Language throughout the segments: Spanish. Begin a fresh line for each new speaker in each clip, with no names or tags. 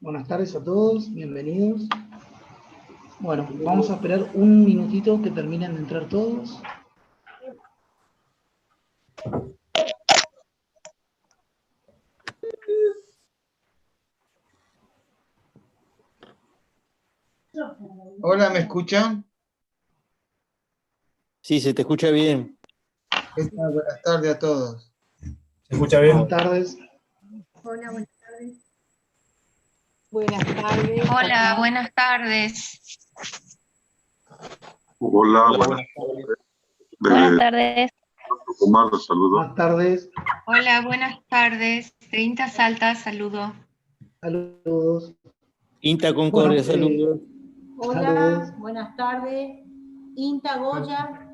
Buenas tardes a todos, bienvenidos. Bueno, vamos a esperar un minutito que terminen de entrar todos.
Hola, ¿me escuchan?
Sí, se te escucha bien.
¿Qué tal? Buenas tardes a todos.
¿Se escucha bien?
Buenas tardes.
Hola, buenas tardes.
Buenas tardes.
Hola, buenas tardes.
Hola, buenas
tardes.
Buenas tardes.
Omar, los saludo.
Buenas tardes.
Hola, buenas tardes. 30 Salta, saludo.
Saludos.
Inta Concordia,
Bueno,
saludos.
Hola,
saludos.
buenas tardes. Inta Goya,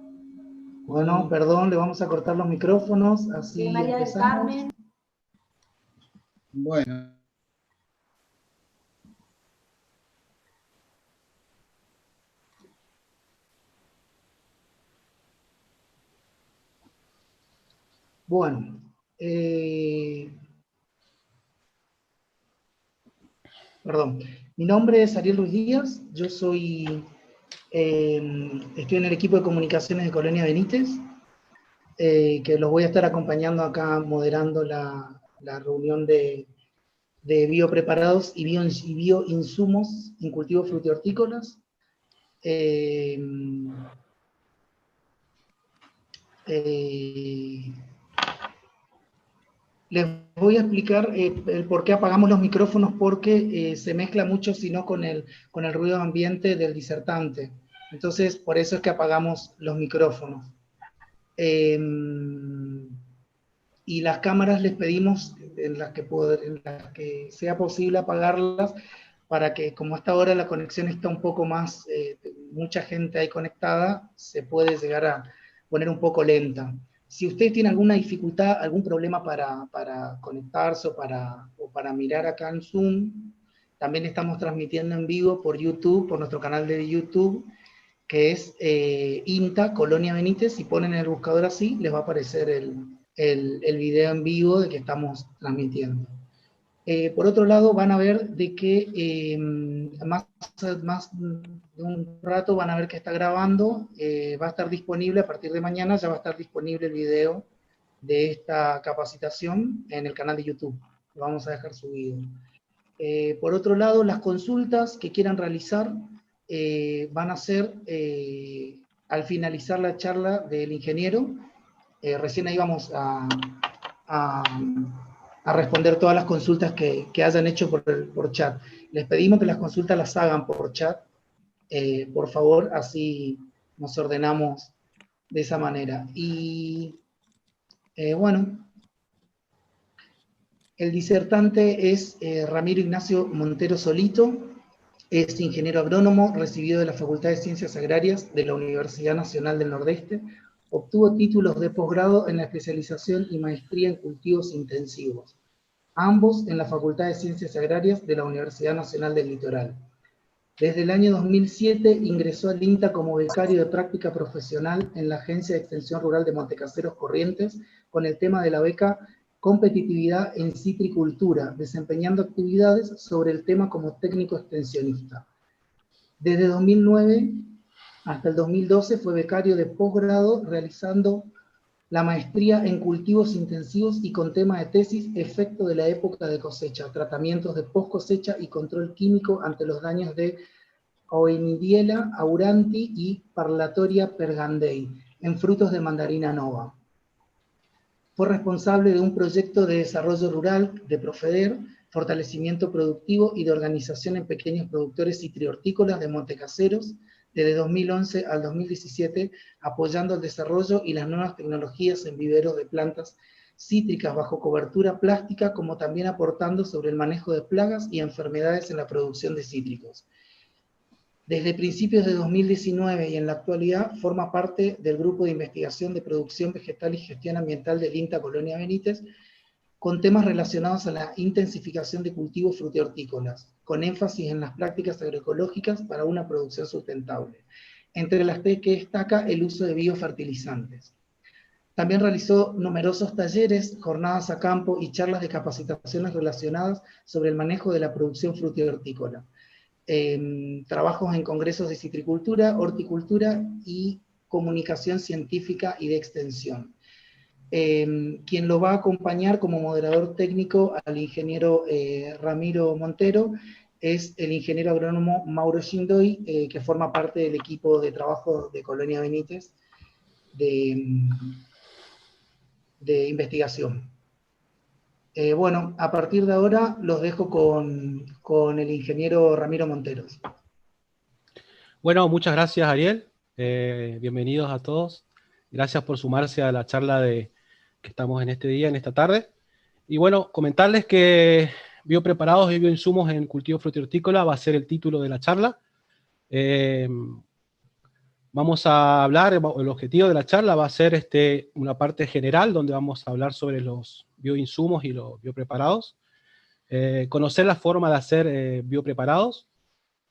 Bueno, perdón, le vamos a cortar los micrófonos, así
de María del
empezamos.
Carmen.
Bueno,
Bueno, perdón. Mi nombre es Ariel Luis Díaz, yo estoy en el equipo de comunicaciones de Colonia Benítez, que los voy a estar acompañando acá moderando la reunión de biopreparados y bioinsumos en cultivos frutihortícolas. Les voy a explicar el por qué apagamos los micrófonos, porque se mezcla mucho, si no, con el ruido ambiente del disertante. Entonces, por eso es que apagamos los micrófonos. Y las cámaras les pedimos en las que sea posible apagarlas, para que, como hasta ahora la conexión está un poco más, mucha gente ahí conectada, se puede llegar a poner un poco lenta. Si ustedes tienen alguna dificultad, algún problema para conectarse o para mirar acá en Zoom, también estamos transmitiendo en vivo por YouTube, por nuestro canal de YouTube, que es INTA Colonia Benítez. Si ponen en el buscador así, les va a aparecer el video en vivo de que estamos transmitiendo. Por otro lado, van a ver de que más de un rato van a ver que está grabando, va a estar disponible a partir de mañana, ya va a estar disponible el video de esta capacitación en el canal de YouTube. Lo vamos a dejar subido. Por otro lado, las consultas que quieran realizar van a ser al finalizar la charla del ingeniero. Recién ahí vamos a responder todas las consultas que hayan hecho por chat. Les pedimos que las consultas las hagan por chat, por favor, así nos ordenamos de esa manera. Y bueno, el disertante es Ramiro Ignacio Montero Solito, es ingeniero agrónomo, recibido de la Facultad de Ciencias Agrarias de la Universidad Nacional del Nordeste, obtuvo títulos de posgrado en la especialización y maestría en cultivos intensivos, ambos en la Facultad de Ciencias Agrarias de la Universidad Nacional del Litoral. Desde el año 2007 ingresó al INTA como becario de práctica profesional en la Agencia de Extensión Rural de Montecaseros Corrientes, con el tema de la beca Competitividad en Citricultura, desempeñando actividades sobre el tema como técnico extensionista. Desde 2009 hasta el 2012 fue becario de posgrado, realizando la maestría en cultivos intensivos y con tema de tesis, efecto de la época de cosecha, tratamientos de post cosecha y control químico ante los daños de Oenidiela auranti y Parlatoria pergandei en frutos de mandarina nova. Fue responsable de un proyecto de desarrollo rural de Profeder, fortalecimiento productivo y de organización en pequeños productores citrihortícolas de Montecaseros, desde 2011 al 2017, apoyando el desarrollo y las nuevas tecnologías en viveros de plantas cítricas bajo cobertura plástica, como también aportando sobre el manejo de plagas y enfermedades en la producción de cítricos. Desde principios de 2019 y en la actualidad forma parte del Grupo de Investigación de Producción Vegetal y Gestión Ambiental del INTA Colonia Benítez, con temas relacionados a la intensificación de cultivos frutihortícolas, con énfasis en las prácticas agroecológicas para una producción sustentable, entre las que destaca el uso de biofertilizantes. También realizó numerosos talleres, jornadas a campo y charlas de capacitaciones relacionadas sobre el manejo de la producción frutícola. Trabajos en congresos de citricultura, horticultura y comunicación científica y de extensión. Quien lo va a acompañar como moderador técnico al ingeniero Ramiro Montero es el ingeniero agrónomo Mauro Shindoy, que forma parte del equipo de trabajo de Colonia Benítez de investigación. Bueno, a partir de ahora los dejo con el ingeniero Ramiro Monteros.
Bueno, muchas gracias, Ariel. Bienvenidos a todos. Gracias por sumarse a la charla que estamos en este día, en esta tarde. Y bueno, comentarles que biopreparados y bioinsumos en cultivo frutícola va a ser el título de la charla. Vamos a hablar, el objetivo de la charla va a ser una parte general, donde vamos a hablar sobre los bioinsumos y los biopreparados, conocer la forma de hacer biopreparados,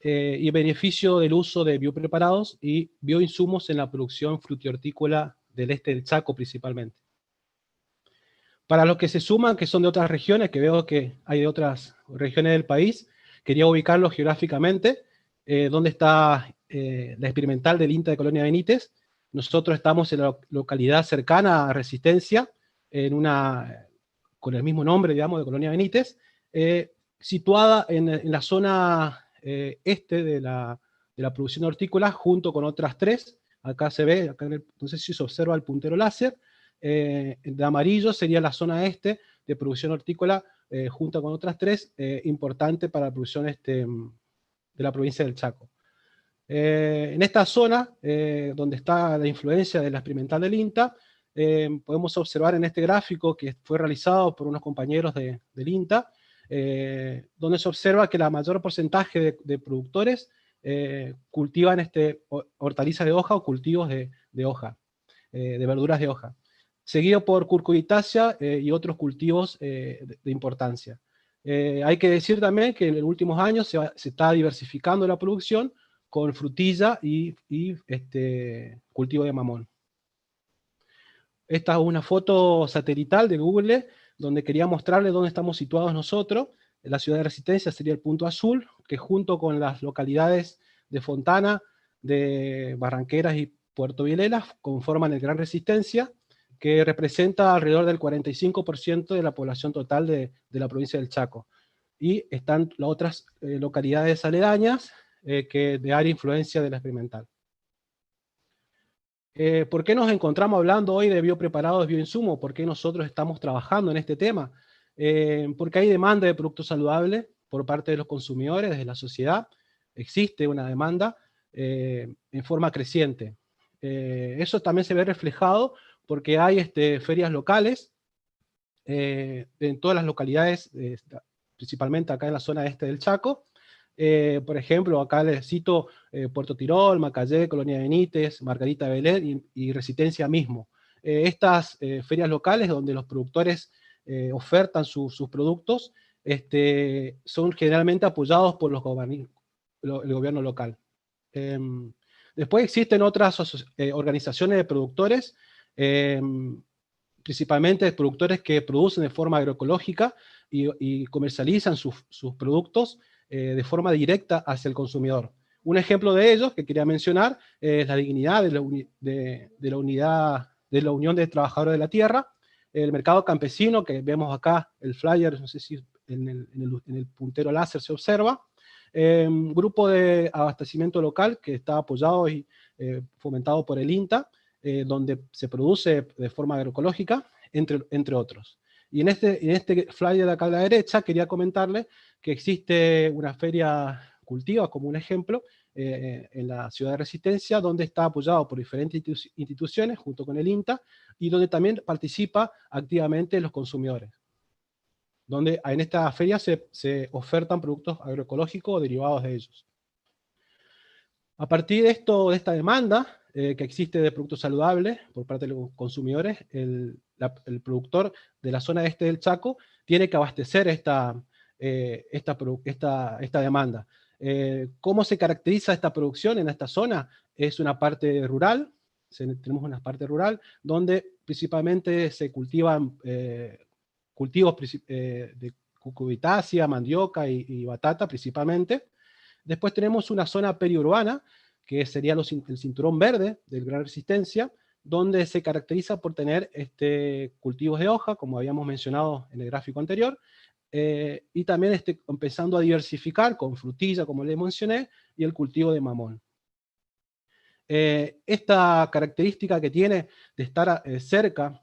y el beneficio del uso de biopreparados y bioinsumos en la producción frutihortícola del este del Chaco principalmente. Para los que se suman, que son de otras regiones, que veo que hay de otras regiones del país, quería ubicarlos geográficamente, donde está la experimental del INTA de Colonia Benítez. Nosotros estamos en la localidad cercana a Resistencia, con el mismo nombre, digamos, de Colonia Benítez, situada en la zona este de la producción hortícola, junto con otras tres. Acá se ve, no sé si se observa el puntero láser, de amarillo sería la zona este de producción hortícola, junto con otras tres, importante para la producción de la provincia del Chaco. En esta zona, donde está la influencia de la experimental del INTA, podemos observar en este gráfico que fue realizado por unos compañeros del INTA, donde se observa que la mayor porcentaje de productores cultivan hortalizas de hoja o cultivos de hoja, de verduras de hoja, seguido por curcubitácea y otros cultivos de importancia. Hay que decir también que en los últimos años se está diversificando la producción con frutilla y cultivo de mamón. Esta es una foto satelital de Google, donde quería mostrarles dónde estamos situados nosotros. La ciudad de Resistencia sería el punto azul, que junto con las localidades de Fontana, de Barranqueras y Puerto Vielela conforman el Gran Resistencia, que representa alrededor del 45% de la población total de la provincia del Chaco. Y están las otras localidades aledañas, de área influencia de la experimental. ¿Por qué nos encontramos hablando hoy de biopreparados y bioinsumos? ¿Por qué nosotros estamos trabajando en este tema? Porque hay demanda de productos saludables por parte de los consumidores, desde la sociedad. Existe una demanda en forma creciente. Eso también se ve reflejado porque hay ferias locales en todas las localidades, principalmente acá en la zona este del Chaco. Por ejemplo, acá les cito Puerto Tirol, Macayé, Colonia Benítez, Margarita Belén y Resistencia mismo. Estas ferias locales donde los productores ofertan sus productos son generalmente apoyados por el gobierno local. Después existen otras organizaciones de productores, principalmente productores que producen de forma agroecológica y comercializan sus productos de forma directa hacia el consumidor. Un ejemplo de ellos que quería mencionar es la dignidad de la Unión de Trabajadores de la Tierra, el mercado campesino, que vemos acá el flyer, no sé si en el puntero láser se observa, un grupo de abastecimiento local que está apoyado y fomentado por el INTA, donde se produce de forma agroecológica, entre otros. Y en este flyer de acá a la derecha quería comentarles que existe una feria cultiva, como un ejemplo, en la ciudad de Resistencia, donde está apoyado por diferentes instituciones, junto con el INTA, y donde también participa activamente los consumidores. Donde en esta feria se ofertan productos agroecológicos o derivados de ellos. A partir de esta demanda que existe de productos saludables por parte de los consumidores, el productor de la zona este del Chaco tiene que abastecer esta demanda. ¿Cómo se caracteriza esta producción en esta zona? Es una parte rural, tenemos una parte rural, donde principalmente se cultivan cultivos de cucurbitaceae, mandioca y batata principalmente. Después tenemos una zona periurbana, que sería el cinturón verde del Gran Resistencia, donde se caracteriza por tener cultivos de hoja, como habíamos mencionado en el gráfico anterior, y también empezando a diversificar con frutilla, como les mencioné, y el cultivo de mamón. Esta característica que tiene de estar cerca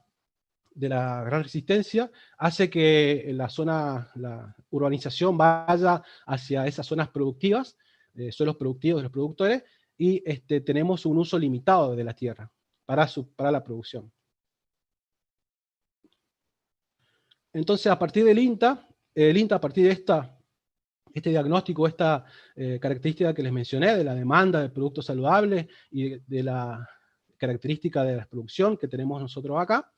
de la Gran Resistencia hace que la urbanización vaya hacia esas zonas productivas, suelos productivos de los productores, y tenemos un uso limitado de la tierra para la producción. Entonces, a partir del INTA, a partir de este diagnóstico, esta característica que les mencioné, de la demanda de productos saludables y de la característica de la producción que tenemos nosotros acá,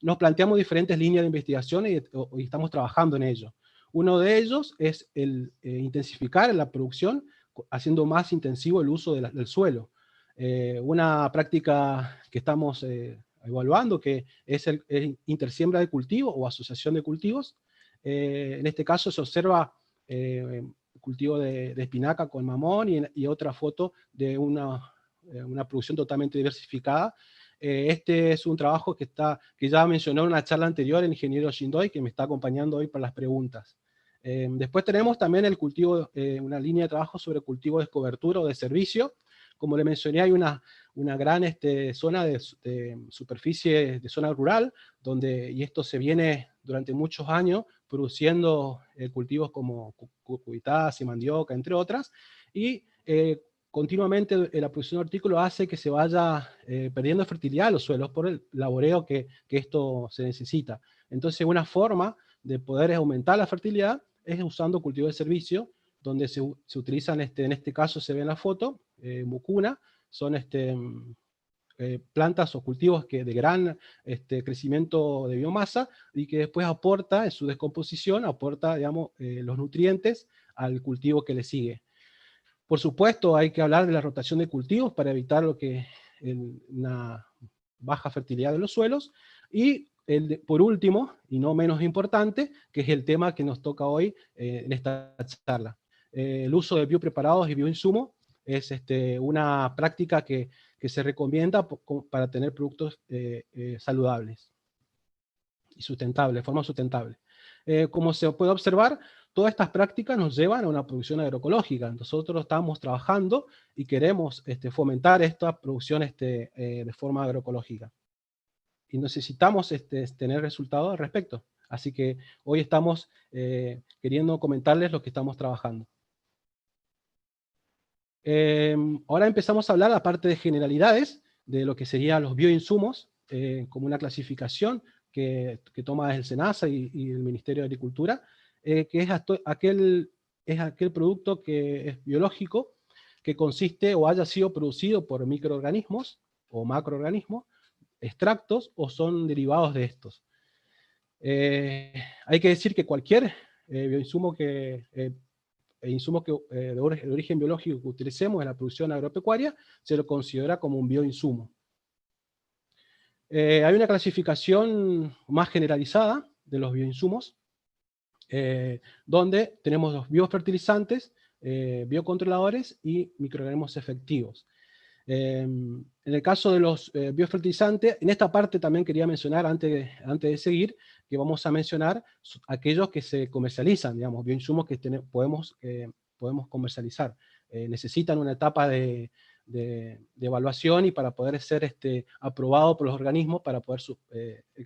nos planteamos diferentes líneas de investigación y estamos trabajando en ello. Uno de ellos es el intensificar la producción, haciendo más intensivo el uso del suelo. Una práctica que estamos evaluando, que es el intersiembra de cultivo o asociación de cultivos. En este caso se observa cultivo de espinaca con mamón y otra foto de una producción totalmente diversificada. Este es un trabajo que ya mencionó en una charla anterior el ingeniero Shindoy, que me está acompañando hoy para las preguntas. Después tenemos también el cultivo, una línea de trabajo sobre cultivo de cobertura o de servicio. Como le mencioné, hay una gran zona de superficie de zona rural, y esto se viene durante muchos años produciendo cultivos como cucurbitaceae, mandioca, entre otras, y continuamente la producción de hortícola hace que se vaya perdiendo fertilidad de los suelos por el laboreo que esto se necesita. Entonces, una forma de poder aumentar la fertilidad es usando cultivo de servicio, donde se utilizan, en este caso se ve en la foto, mucuna, son plantas o cultivos de gran crecimiento de biomasa y que después aporta, en su descomposición, aporta, digamos, los nutrientes al cultivo que le sigue. Por supuesto, hay que hablar de la rotación de cultivos para evitar una baja fertilidad de los suelos. Y por último, y no menos importante, que es el tema que nos toca hoy en esta charla. El uso de biopreparados y bioinsumos es una práctica que se recomienda para tener productos saludables y sustentables, de forma sustentable. Como se puede observar, todas estas prácticas nos llevan a una producción agroecológica. Nosotros estamos trabajando y queremos fomentar esta producción de forma agroecológica. Y necesitamos tener resultados al respecto. Así que hoy estamos queriendo comentarles lo que estamos trabajando. Ahora empezamos a hablar la parte de generalidades, de lo que serían los bioinsumos, como una clasificación que toma el SENASA y el Ministerio de Agricultura, que es aquel producto que es biológico, que consiste o haya sido producido por microorganismos o macroorganismos, extractos o son derivados de estos. Hay que decir que cualquier bioinsumo de origen biológico que utilicemos en la producción agropecuaria se lo considera como un bioinsumo. Hay una clasificación más generalizada de los bioinsumos, donde tenemos los biofertilizantes, biocontroladores y microorganismos efectivos. En el caso de los biofertilizantes, en esta parte también quería mencionar, antes de seguir, que vamos a mencionar aquellos que se comercializan, digamos, bioinsumos que podemos comercializar. Necesitan una etapa de evaluación y para poder ser aprobado por los organismos para poder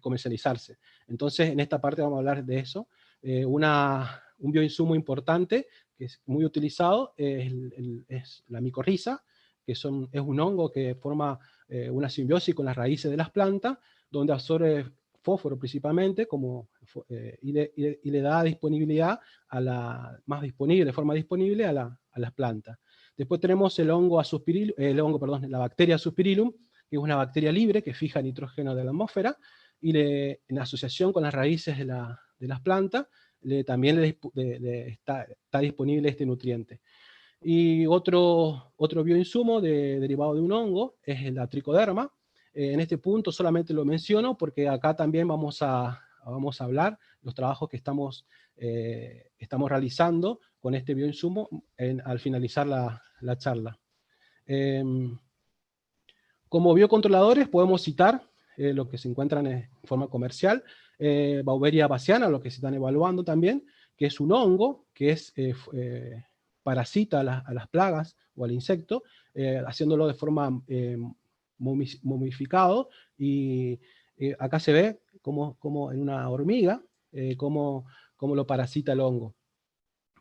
comercializarse. Entonces, en esta parte vamos a hablar de eso. Un bioinsumo importante, que es muy utilizado, es la micorriza, que es un hongo que forma una simbiosis con las raíces de las plantas, donde absorbe fósforo principalmente, y le da disponibilidad de forma disponible a las plantas. Después tenemos la bacteria Aspergillus, que es una bacteria libre que fija nitrógeno de la atmósfera, y en asociación con las raíces de las plantas, también está disponible este nutriente. Y otro bioinsumo derivado de un hongo es la tricoderma, En este punto solamente lo menciono porque acá también vamos a hablar los trabajos que estamos realizando con este bioinsumo al finalizar la charla. Como biocontroladores podemos citar lo que se encuentran en forma comercial, Beauveria bassiana, lo que se están evaluando también, que es un hongo que parasita a las plagas o al insecto, haciéndolo de forma momificado, y acá se ve como en una hormiga, cómo lo parasita el hongo.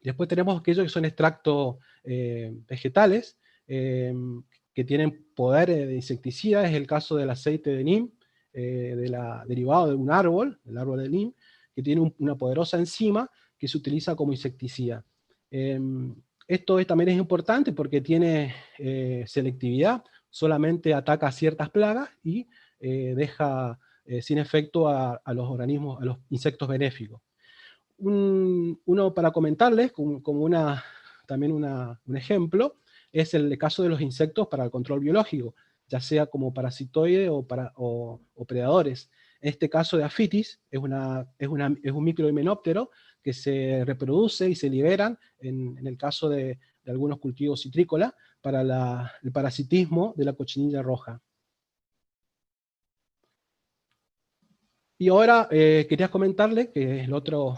Después tenemos aquellos que son extractos vegetales, que tienen poder de insecticida. Es el caso del aceite de neem, derivado de un árbol, el árbol de neem, que tiene una poderosa enzima que se utiliza como insecticida. Esto también es importante porque tiene selectividad, solamente ataca a ciertas plagas y deja sin efecto a los organismos, a los insectos benéficos. Uno para comentarles, como también un ejemplo, es el caso de los insectos para el control biológico, ya sea como parasitoide o predadores. En este caso de Aphytis, es un microhimenóptero que se reproduce y se liberan en el caso de algunos cultivos citrícolas para el parasitismo de la cochinilla roja. Y ahora quería comentarles que el otro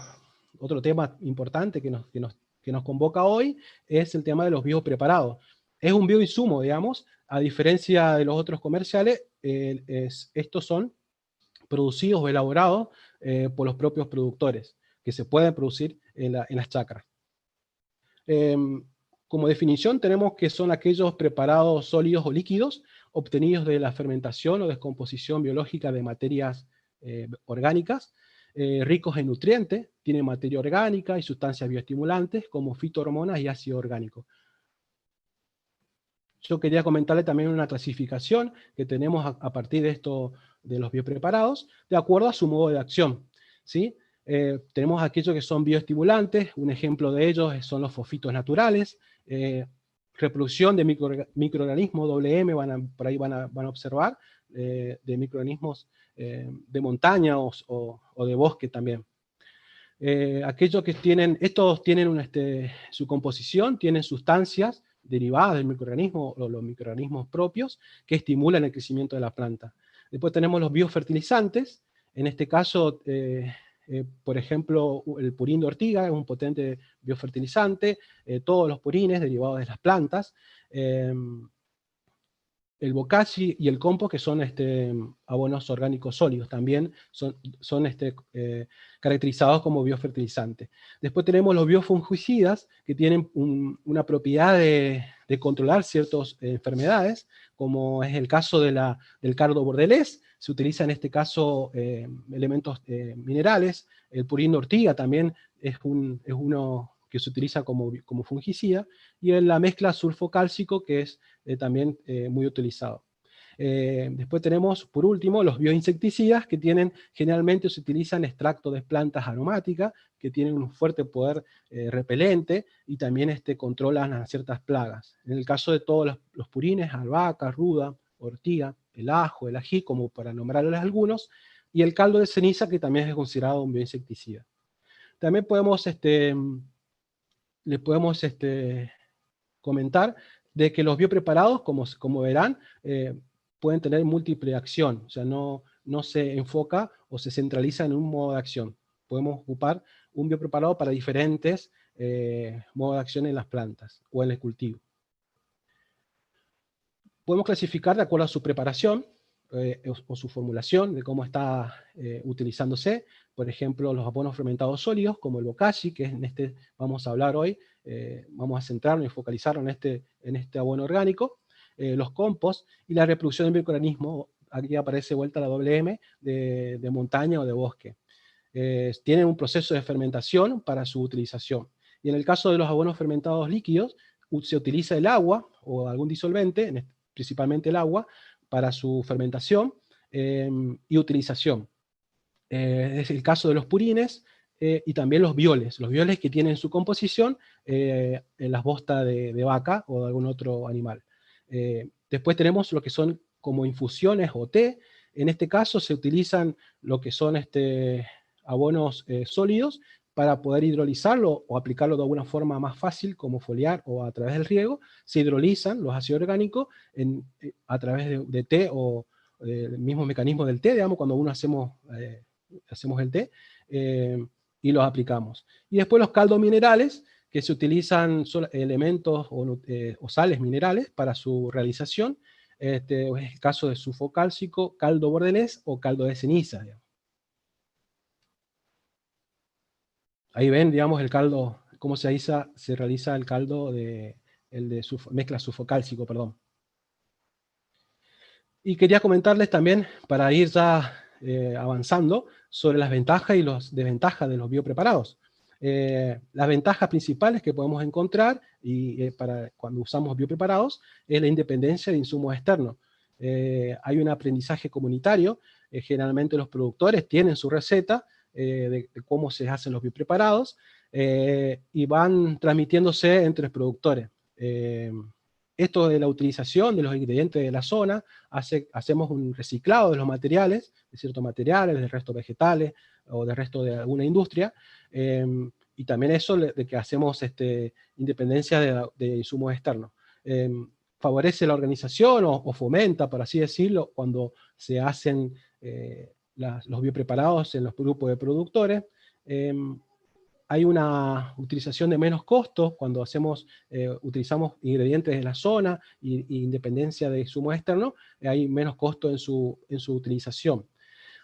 tema importante que nos convoca hoy es el tema de los biopreparados. Es un bioinsumo, digamos, a diferencia de los otros comerciales, estos son producidos o elaborados por los propios productores, que se pueden producir en las chacras. Como definición tenemos que son aquellos preparados sólidos o líquidos obtenidos de la fermentación o descomposición biológica de materias orgánicas, ricos en nutrientes, tienen materia orgánica y sustancias bioestimulantes como fitohormonas y ácido orgánico. Yo quería comentarle también una clasificación que tenemos a partir de los biopreparados, de acuerdo a su modo de acción, ¿sí? Tenemos aquellos que son bioestimulantes, un ejemplo de ellos son los fosfitos naturales, reproducción de microorganismos WM, por ahí van a observar, de microorganismos de montaña o de bosque también. Aquellos que estos tienen su composición, tienen sustancias derivadas del microorganismo o los microorganismos propios que estimulan el crecimiento de la planta. Después tenemos los biofertilizantes, en este caso, por ejemplo, el purín de ortiga es un potente biofertilizante, todos los purines derivados de las plantas, el bokashi y el compost, que son abonos orgánicos sólidos, también son caracterizados como biofertilizantes. Después tenemos los biofungicidas, que tienen una propiedad de controlar ciertas enfermedades, como es el caso del cardo bordelés. Se utiliza en este caso elementos minerales. El purín de ortiga también es uno que se utiliza como fungicida, y en la mezcla sulfocálcico, que es también muy utilizado. Después tenemos, por último, los bioinsecticidas, que generalmente se utilizan extractos de plantas aromáticas, que tienen un fuerte poder repelente, y también controlan a ciertas plagas. En el caso de todos los purines, albahaca, ruda, ortiga, el ajo, el ají, como para nombrarles algunos, y el caldo de ceniza, que también es considerado un bioinsecticida. También les podemos comentar de que los biopreparados, como verán, pueden tener múltiple acción, o sea, no se enfoca o se centraliza en un modo de acción. Podemos ocupar un biopreparado para diferentes modos de acción en las plantas o en el cultivo. Podemos clasificar de acuerdo a su preparación o su formulación, de cómo está utilizándose. Por ejemplo, los abonos fermentados sólidos, como el bokashi, que vamos a hablar hoy, vamos a centrarnos y focalizarnos en este abono orgánico, los compost y la reproducción del microorganismo. Aquí aparece vuelta la WM de montaña o de bosque. Tienen un proceso de fermentación para su utilización. Y en el caso de los abonos fermentados líquidos, se utiliza el agua o algún disolvente, principalmente el agua, para su fermentación y utilización. Es el caso de los purines y también los violes que tienen en su composición las bostas de vaca o de algún otro animal. Después tenemos lo que son como infusiones o té. En este caso se utilizan lo que son abonos sólidos para poder hidrolizarlo o aplicarlo de alguna forma más fácil, como foliar o a través del riego. Se hidrolizan los ácidos orgánicos a través de té o el mismo mecanismo del té, digamos, cuando uno hacemos el té, y los aplicamos. Y después los caldos minerales, que se utilizan elementos o sales minerales para su realización. Es el caso de sulfocálcico, caldo bordelés o caldo de ceniza, digamos. Ahí ven, digamos, el caldo, cómo se realiza el caldo mezcla sulfocálcico, perdón. Y quería comentarles también, para ir ya avanzando, sobre las ventajas y las desventajas de los biopreparados. Las ventajas principales que podemos encontrar para cuando usamos biopreparados es la independencia de insumos externos. Hay un aprendizaje comunitario, generalmente los productores tienen su receta de cómo se hacen los biopreparados y van transmitiéndose entre los productores. Esto de la utilización de los ingredientes de la zona, hacemos un reciclado de los materiales, de ciertos materiales, del resto vegetales o del resto de alguna industria, y también eso de que hacemos independencia de insumos externos. Favorece la organización o fomenta, por así decirlo, cuando se hacen los biopreparados en los grupos de productores. Hay una utilización de menos costos cuando utilizamos ingredientes de la zona y independencia de insumos externos, hay menos costo en su utilización.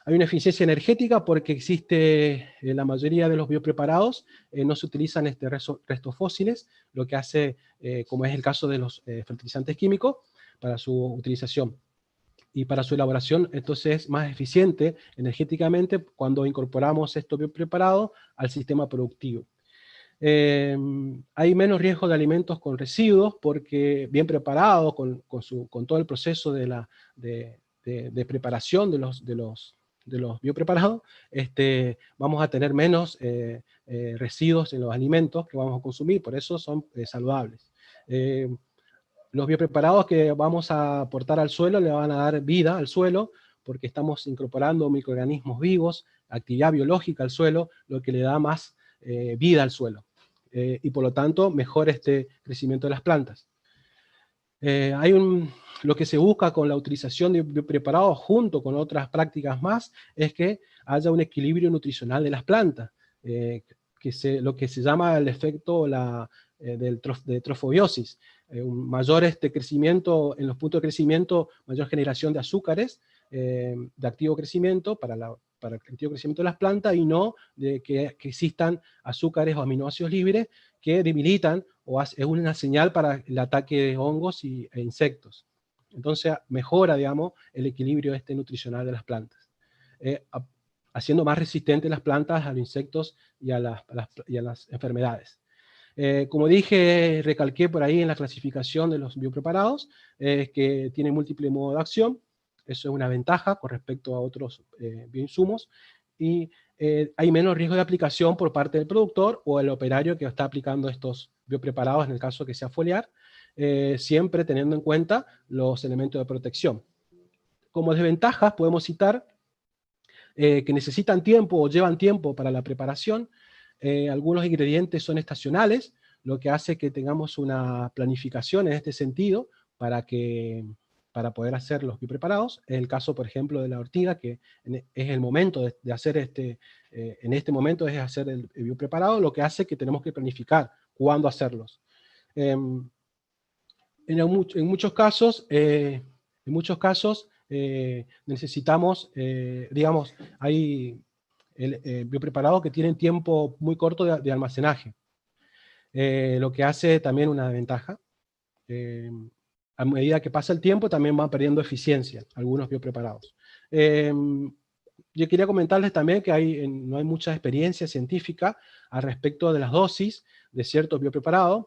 Hay una eficiencia energética porque existe, en la mayoría de los biopreparados, no se utilizan restos fósiles, lo que hace, como es el caso de los fertilizantes químicos, para su utilización. Y para su elaboración, entonces, es más eficiente energéticamente cuando incorporamos estos biopreparados al sistema productivo. Hay menos riesgo de alimentos con residuos porque bien preparados, con todo el proceso de preparación de los biopreparados, vamos a tener menos residuos en los alimentos que vamos a consumir, por eso son saludables. Los biopreparados que vamos a aportar al suelo le van a dar vida al suelo, porque estamos incorporando microorganismos vivos, actividad biológica al suelo, lo que le da más vida al suelo. Y por lo tanto, mejor crecimiento de las plantas. Lo que se busca con la utilización de biopreparados junto con otras prácticas más, es que haya un equilibrio nutricional de las plantas, lo que se llama el efecto de trofobiosis. Un mayor crecimiento, en los puntos de crecimiento, mayor generación de azúcares de activo crecimiento para el activo crecimiento de las plantas, y no de que existan azúcares o aminoácidos libres que debilitan o es una señal para el ataque de hongos e insectos. Entonces mejora, digamos, el equilibrio nutricional de las plantas, haciendo más resistentes las plantas a los insectos y a las enfermedades. Como dije, recalqué por ahí en la clasificación de los biopreparados, que tiene múltiple modo de acción. Eso es una ventaja con respecto a otros bioinsumos, y hay menos riesgo de aplicación por parte del productor o el operario que está aplicando estos biopreparados, en el caso que sea foliar, siempre teniendo en cuenta los elementos de protección. Como desventajas podemos citar que necesitan tiempo o llevan tiempo para la preparación. Algunos ingredientes son estacionales, lo que hace que tengamos una planificación en este sentido para poder hacer los biopreparados. Es el caso, por ejemplo, de la ortiga, que es el momento de hacer en este momento es hacer el biopreparado, lo que hace que tenemos que planificar cuándo hacerlos. En muchos casos necesitamos, digamos, hay biopreparados que tienen tiempo muy corto de almacenaje, lo que hace también una ventaja. A medida que pasa el tiempo también van perdiendo eficiencia algunos biopreparados. Yo quería comentarles también que no hay mucha experiencia científica al respecto de las dosis de ciertos biopreparados,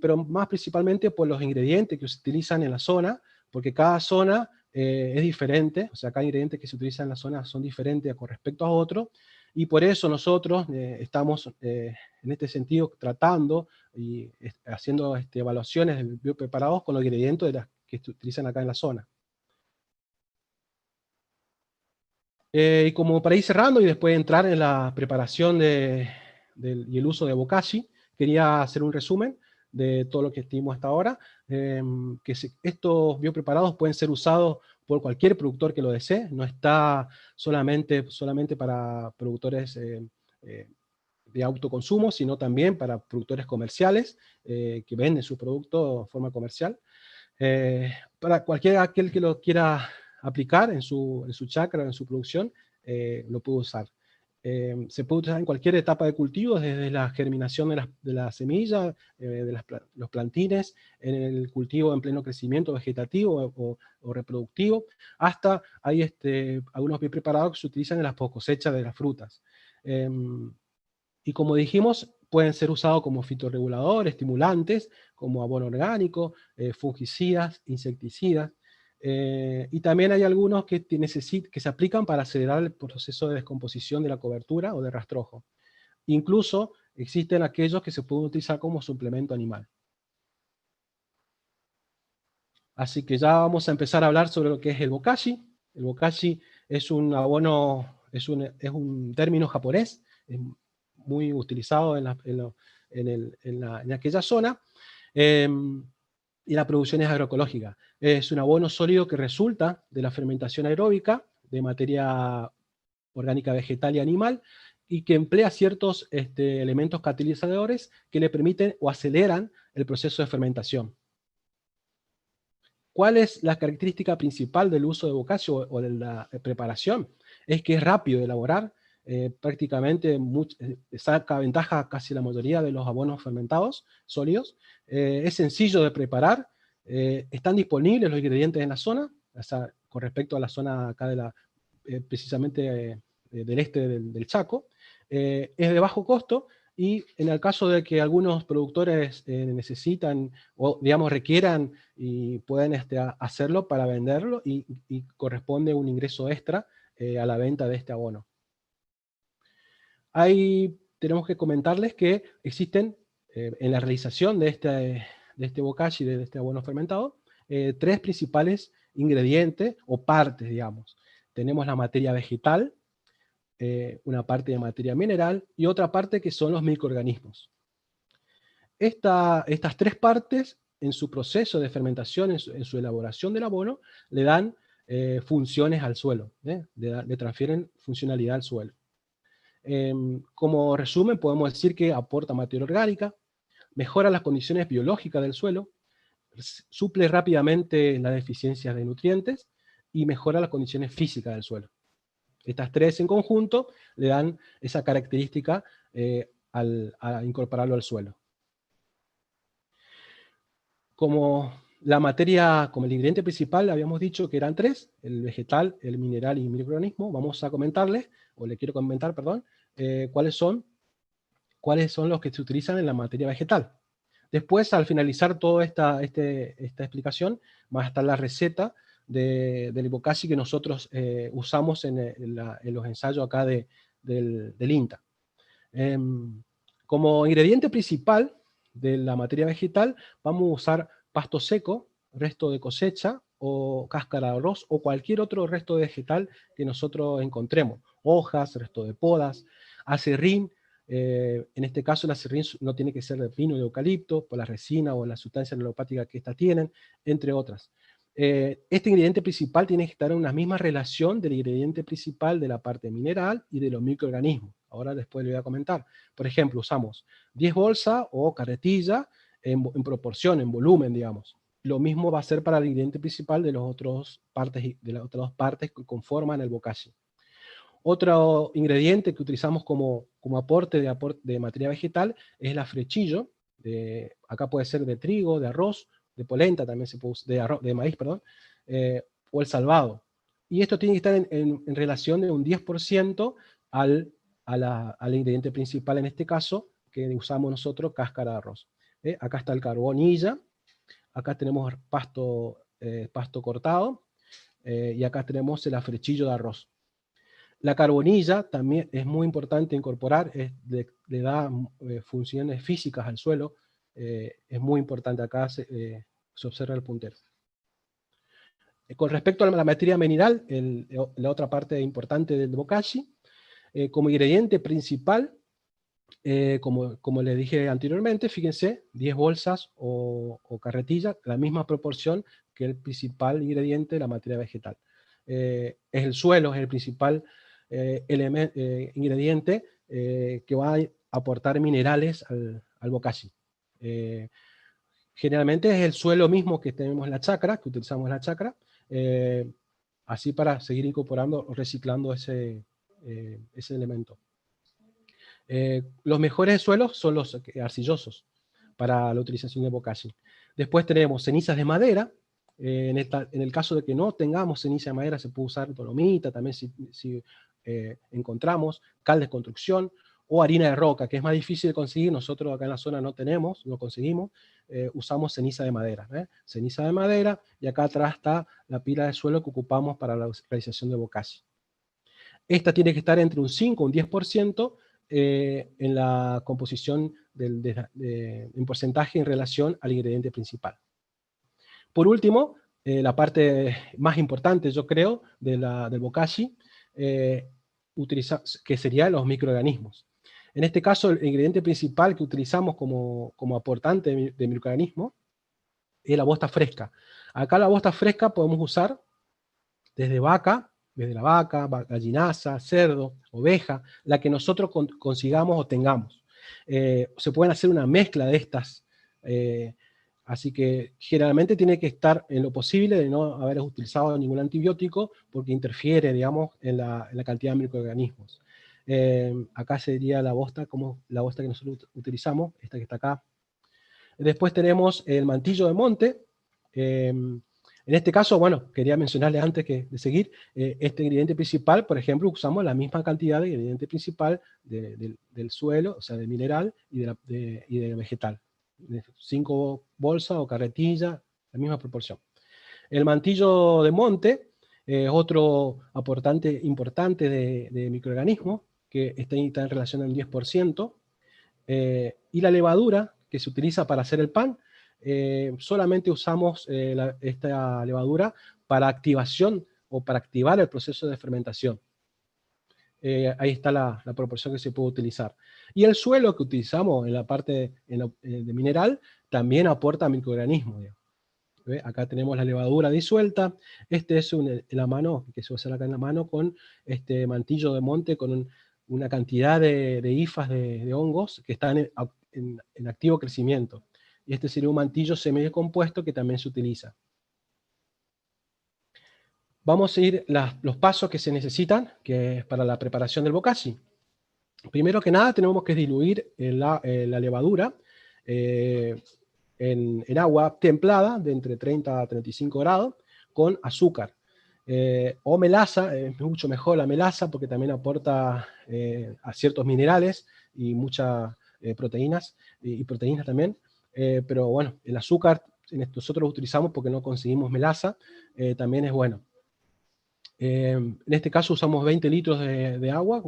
pero más principalmente por los ingredientes que se utilizan en la zona, porque cada zona es diferente, o sea, cada ingrediente que se utiliza en la zona son diferentes con respecto a otro, y por eso nosotros estamos en este sentido tratando y haciendo evaluaciones de biopreparados con los ingredientes que se utilizan acá en la zona. Y como para ir cerrando y después entrar en la preparación y el uso de bokashi, quería hacer un resumen de todo lo que estuvimos hasta ahora. Estos biopreparados pueden ser usados por cualquier productor que lo desee, no está solamente para productores de autoconsumo, sino también para productores comerciales que venden su producto de forma comercial. Para aquel que lo quiera aplicar en su chacra, en su producción, lo puede usar. Se puede usar en cualquier etapa de cultivo, desde la germinación de la semilla, los plantines, en el cultivo en pleno crecimiento vegetativo o reproductivo, hasta hay algunos bien preparados que se utilizan en las post-cosechas de las frutas. Y como dijimos, pueden ser usados como fitorreguladores, estimulantes, como abono orgánico, fungicidas, insecticidas. Y también hay algunos que se aplican para acelerar el proceso de descomposición de la cobertura o de rastrojo. Incluso existen aquellos que se pueden utilizar como suplemento animal. Así que ya vamos a empezar a hablar sobre lo que es el bokashi. El bokashi es un abono, es un término japonés, muy utilizado en aquella zona, y la producción es agroecológica. Es un abono sólido que resulta de la fermentación aeróbica de materia orgánica vegetal y animal, y que emplea ciertos elementos catalizadores que le permiten o aceleran el proceso de fermentación. ¿Cuál es la característica principal del uso de bokashi o de la preparación? Es que es rápido de elaborar, prácticamente saca ventaja casi la mayoría de los abonos fermentados sólidos, es sencillo de preparar, están disponibles los ingredientes en la zona, o sea, con respecto a la zona acá precisamente del este del Chaco, es de bajo costo, y en el caso de que algunos productores necesitan o digamos requieran y pueden hacerlo para venderlo, y corresponde un ingreso extra a la venta de este abono. Tenemos que comentarles que existen en la realización de este bokashi, de este abono fermentado, tres principales ingredientes o partes, digamos. Tenemos la materia vegetal, una parte de materia mineral y otra parte que son los microorganismos. Estas tres partes, en su proceso de fermentación, en su elaboración del abono, le dan funciones al suelo, le transfieren funcionalidad al suelo. Como resumen, podemos decir que aporta materia orgánica, mejora las condiciones biológicas del suelo, suple rápidamente las deficiencias de nutrientes y mejora las condiciones físicas del suelo. Estas tres en conjunto le dan esa característica a incorporarlo al suelo. Como el ingrediente principal habíamos dicho que eran tres, el vegetal, el mineral y el microorganismo, vamos a comentarles, o le quiero comentar, perdón, cuáles son los que se utilizan en la materia vegetal. Después, al finalizar toda esta explicación, va a estar la receta del bokashi que nosotros usamos en los ensayos acá del INTA. Como ingrediente principal de la materia vegetal, vamos a usar pasto seco, resto de cosecha, o cáscara de arroz, o cualquier otro resto vegetal que nosotros encontremos. Hojas, resto de podas, acerrín. En este caso el acerrín no tiene que ser de pino o de eucalipto, por la resina o la sustancia alopática que éstas tienen, entre otras. Este ingrediente principal tiene que estar en una misma relación del ingrediente principal de la parte mineral y de los microorganismos. Ahora después le voy a comentar. Por ejemplo, usamos 10 bolsas o carretilla en proporción, en volumen, digamos. Lo mismo va a ser para el ingrediente principal de las otras dos partes que conforman el bokashi. Otro ingrediente que utilizamos como aporte de materia vegetal es el afrechillo. Acá puede ser de trigo, de arroz, de polenta, también se puede usar, de maíz, perdón, o el salvado. Y esto tiene que estar en relación de un 10% al ingrediente principal, en este caso, que usamos nosotros, cáscara de arroz. Acá está el carbonilla, acá tenemos pasto cortado, y acá tenemos el afrechillo de arroz. La carbonilla también es muy importante incorporar, le da funciones físicas al suelo, es muy importante, acá se observa el puntero. Con respecto a la materia mineral, la otra parte importante del bokashi, como ingrediente principal, como les dije anteriormente, fíjense, 10 bolsas o carretillas, la misma proporción que el principal ingrediente de la materia vegetal. Es el suelo, es el principal ingrediente que va a aportar minerales al bokashi. Generalmente es el suelo mismo que tenemos en la chacra, que utilizamos en la chacra, así para seguir incorporando o reciclando ese elemento. Los mejores suelos son los arcillosos para la utilización de bokashi. Después tenemos cenizas de madera. En el caso de que no tengamos ceniza de madera, se puede usar dolomita, también si encontramos cal de construcción, o harina de roca, que es más difícil de conseguir. Nosotros acá en la zona no tenemos, no conseguimos, usamos ceniza de madera. Ceniza de madera, y acá atrás está la pila de suelo que ocupamos para la realización de bokashi. Esta tiene que estar entre un 5 y un 10% en la composición en porcentaje en relación al ingrediente principal. Por último, la parte más importante, yo creo, del bokashi, que serían los microorganismos. En este caso, el ingrediente principal que utilizamos como aportante de microorganismos es la bosta fresca. Acá la bosta fresca podemos usar desde la vaca, gallinaza, cerdo, oveja, la que nosotros consigamos o tengamos. Se pueden hacer una mezcla de estas, así que generalmente tiene que estar en lo posible de no haber utilizado ningún antibiótico, porque interfiere, digamos, en la cantidad de microorganismos. Acá sería la bosta, como la bosta que nosotros utilizamos, esta que está acá. Después tenemos el mantillo de monte. En este caso, bueno, quería mencionarles antes de seguir, este ingrediente principal, por ejemplo, usamos la misma cantidad de ingrediente principal del suelo, o sea, del mineral y del vegetal. 5 bolsas o carretillas, la misma proporción. El mantillo de monte es otro aportante importante de microorganismos, que está en relación al 10%, y la levadura que se utiliza para hacer el pan, solamente usamos esta levadura para activación o para activar el proceso de fermentación. Ahí está la proporción que se puede utilizar. Y el suelo que utilizamos en la parte de mineral también aporta microorganismos. ¿Ve? Acá tenemos la levadura disuelta. Este es la mano, que se usa acá en la mano, con este mantillo de monte, con una cantidad de hifas de hongos que están en activo crecimiento. Y este sería un mantillo semidecompuesto que también se utiliza. Vamos a ir los pasos que se necesitan, que es para la preparación del bokashi. Primero que nada tenemos que diluir la levadura en agua templada de entre 30 a 35 grados con azúcar. O melaza, es mucho mejor la melaza porque también aporta a ciertos minerales y muchas proteínas, y proteínas también. Pero bueno, el azúcar nosotros utilizamos porque no conseguimos melaza, también es bueno. En este caso usamos 20 litros de agua,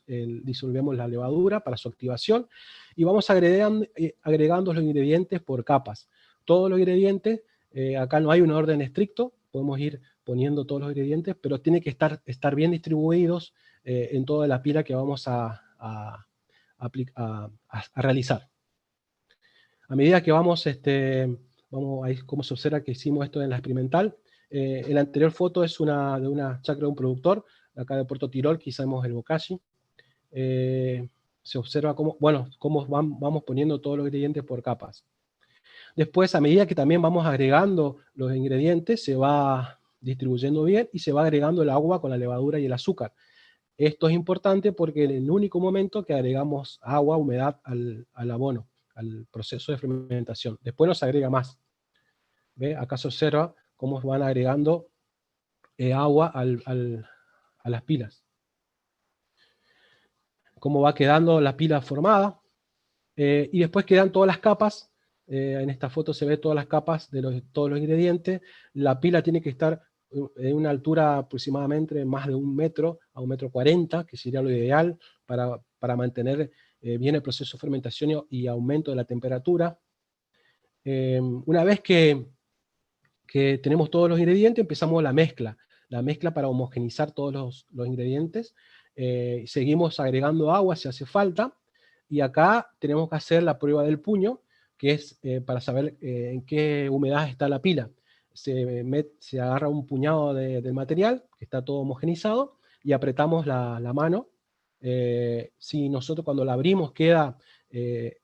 disolvemos la levadura para su activación y vamos agregando los ingredientes por capas. Todos los ingredientes, acá no hay un orden estricto, podemos ir poniendo todos los ingredientes, pero tiene que estar bien distribuidos en toda la pila que vamos a realizar. A medida que vamos a ir cómo se observa que hicimos esto en la experimental. En la anterior foto es de una chacra de un productor, acá de Puerto Tirol, que hicimos el bokashi. Se observa cómo vamos poniendo todos los ingredientes por capas. Después, a medida que también vamos agregando los ingredientes, se va distribuyendo bien y se va agregando el agua con la levadura y el azúcar. Esto es importante porque en el único momento que agregamos agua, humedad al abono, al proceso de fermentación. Después no se agrega más. ¿Ve? Acá se observa cómo van agregando agua a las pilas. Cómo va quedando la pila formada. Y después quedan todas las capas. En esta foto se ve todas las capas de todos los ingredientes. La pila tiene que estar en una altura aproximadamente más de 1 metro a 1,40 m, que sería lo ideal para mantener bien el proceso de fermentación y aumento de la temperatura. Una vez que que tenemos todos los ingredientes, empezamos la mezcla para homogeneizar todos los ingredientes. Seguimos agregando agua si hace falta, y acá tenemos que hacer la prueba del puño, que es para saber en qué humedad está la pila. Se agarra un puñado del material, que está todo homogenizado, y apretamos la mano. Si nosotros cuando la abrimos queda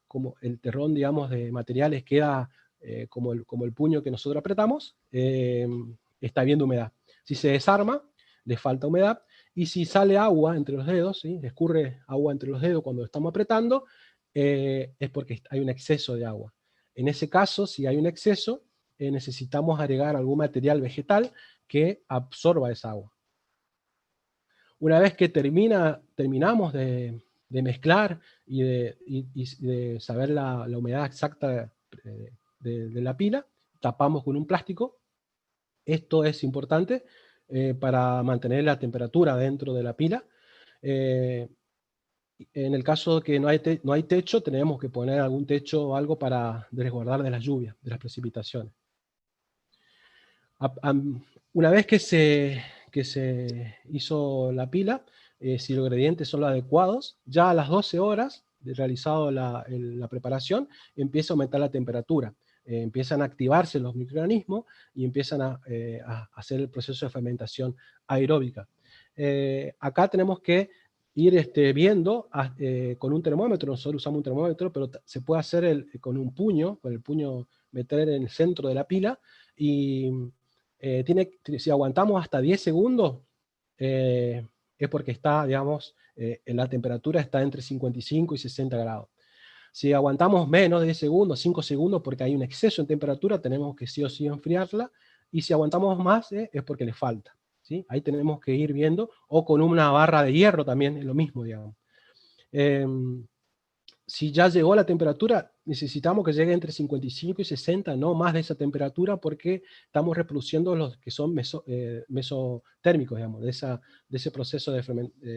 como el terrón, digamos, de materiales queda como el puño que nosotros apretamos, está bien de humedad. Si se desarma, le falta humedad, y si sale agua entre los dedos, ¿sí? Escurre agua entre los dedos cuando estamos apretando, es porque hay un exceso de agua. En ese caso, si hay un exceso, necesitamos agregar algún material vegetal que absorba esa agua. Una vez que terminamos de mezclar y de saber la humedad exacta de la pila, tapamos con un plástico. Esto es importante para mantener la temperatura dentro de la pila. En el caso que no hay techo, tenemos que poner algún techo o algo para resguardar de las lluvias, de las precipitaciones. Una vez que se hizo la pila, si los ingredientes son los adecuados, ya a las 12 horas de realizado la preparación, empieza a aumentar la temperatura. Empiezan a activarse los microorganismos y empiezan a hacer el proceso de fermentación aeróbica. Acá tenemos que ir viendo con un termómetro. Nosotros usamos un termómetro, pero se puede hacer con un puño, con el puño meter en el centro de la pila, y si aguantamos hasta 10 segundos, es porque está, digamos, la temperatura está entre 55 y 60 grados. Si aguantamos menos de 10 segundos, 5 segundos, porque hay un exceso en temperatura, tenemos que sí o sí enfriarla, y si aguantamos más, es porque le falta, ¿sí? Ahí tenemos que ir viendo, o con una barra de hierro también, es lo mismo, digamos. Si ya llegó la temperatura, necesitamos que llegue entre 55 y 60, no más de esa temperatura, porque estamos reproduciendo los que son mesotérmicos, digamos, de ese proceso de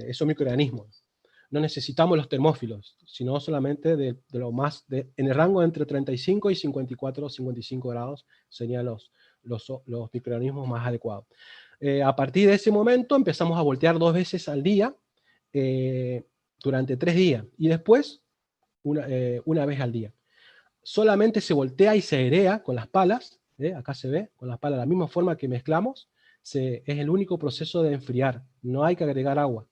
esos microorganismos. No necesitamos los termófilos, sino solamente de lo más, en el rango entre 35 y 54 o 55 grados serían los microorganismos más adecuados. A partir de ese momento empezamos a voltear 2 veces al día, durante 3 días, y después una vez al día. Solamente se voltea y se airea con las palas, acá se ve, con las palas, de la misma forma que mezclamos, es el único proceso de enfriar, no hay que agregar agua.